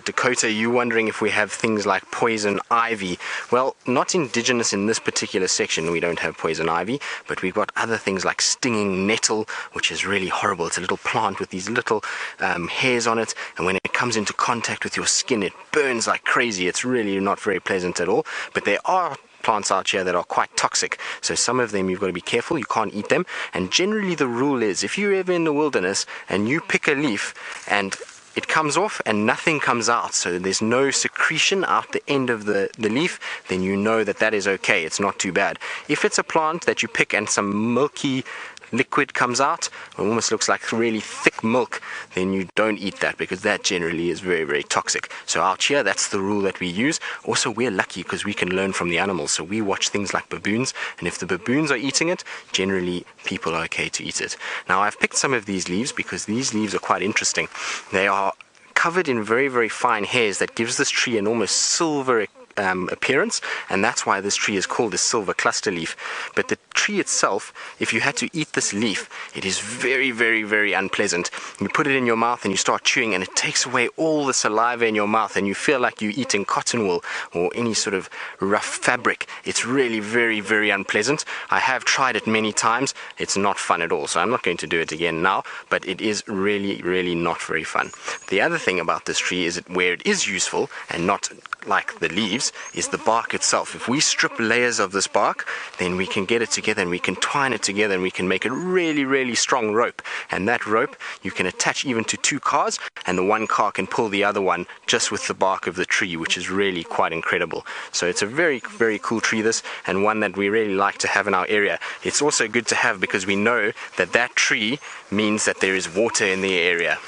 Dakota, you wondering if we have things like poison ivy? Well, not indigenous in this particular section, we don't have poison ivy, but we've got other things like stinging nettle, which is really horrible. It's a little plant with these little hairs on it, and when it comes into contact with your skin, it burns like crazy. It's really not very pleasant at all, but there are plants out here that are quite toxic, so some of them you've got to be careful, you can't eat them. And generally the rule is, if you're ever in the wilderness and you pick a leaf and it comes off and nothing comes out, so there's no secretion out the end of the leaf, then you know that that is okay, it's not too bad. If it's a plant that you pick and some milky liquid comes out, it almost looks like really thick milk, then you don't eat that, because that generally is very, very toxic. So out here, that's the rule that we use. Also, we're lucky because we can learn from the animals, so we watch things like baboons, and if the baboons are eating it, generally people are okay to eat it. Now, I've picked some of these leaves because these leaves are quite interesting. They are covered in very, very fine hairs that gives this tree an almost silver appearance, and that's why this tree is called a silver cluster leaf. But the tree itself, if you had to eat this leaf, it is very, very, very unpleasant. You put it in your mouth and you start chewing, and it takes away all the saliva in your mouth, and you feel like you're eating cotton wool or any sort of rough fabric. It's really very, very unpleasant. I have tried it many times. It's not fun at all, so I'm not going to do it again now, but it is really, really not very fun. The other thing about this tree is where it is useful, and not like the leaves, is the bark itself. If we strip layers of this bark, then we can get it together and we can twine it together and we can make a really, really strong rope. And that rope you can attach even to 2 cars, and the one car can pull the other one just with the bark of the tree, which is really quite incredible. So it's a very, very cool tree, this, and one that we really like to have in our area. It's also good to have because we know that that tree means that there is water in the area.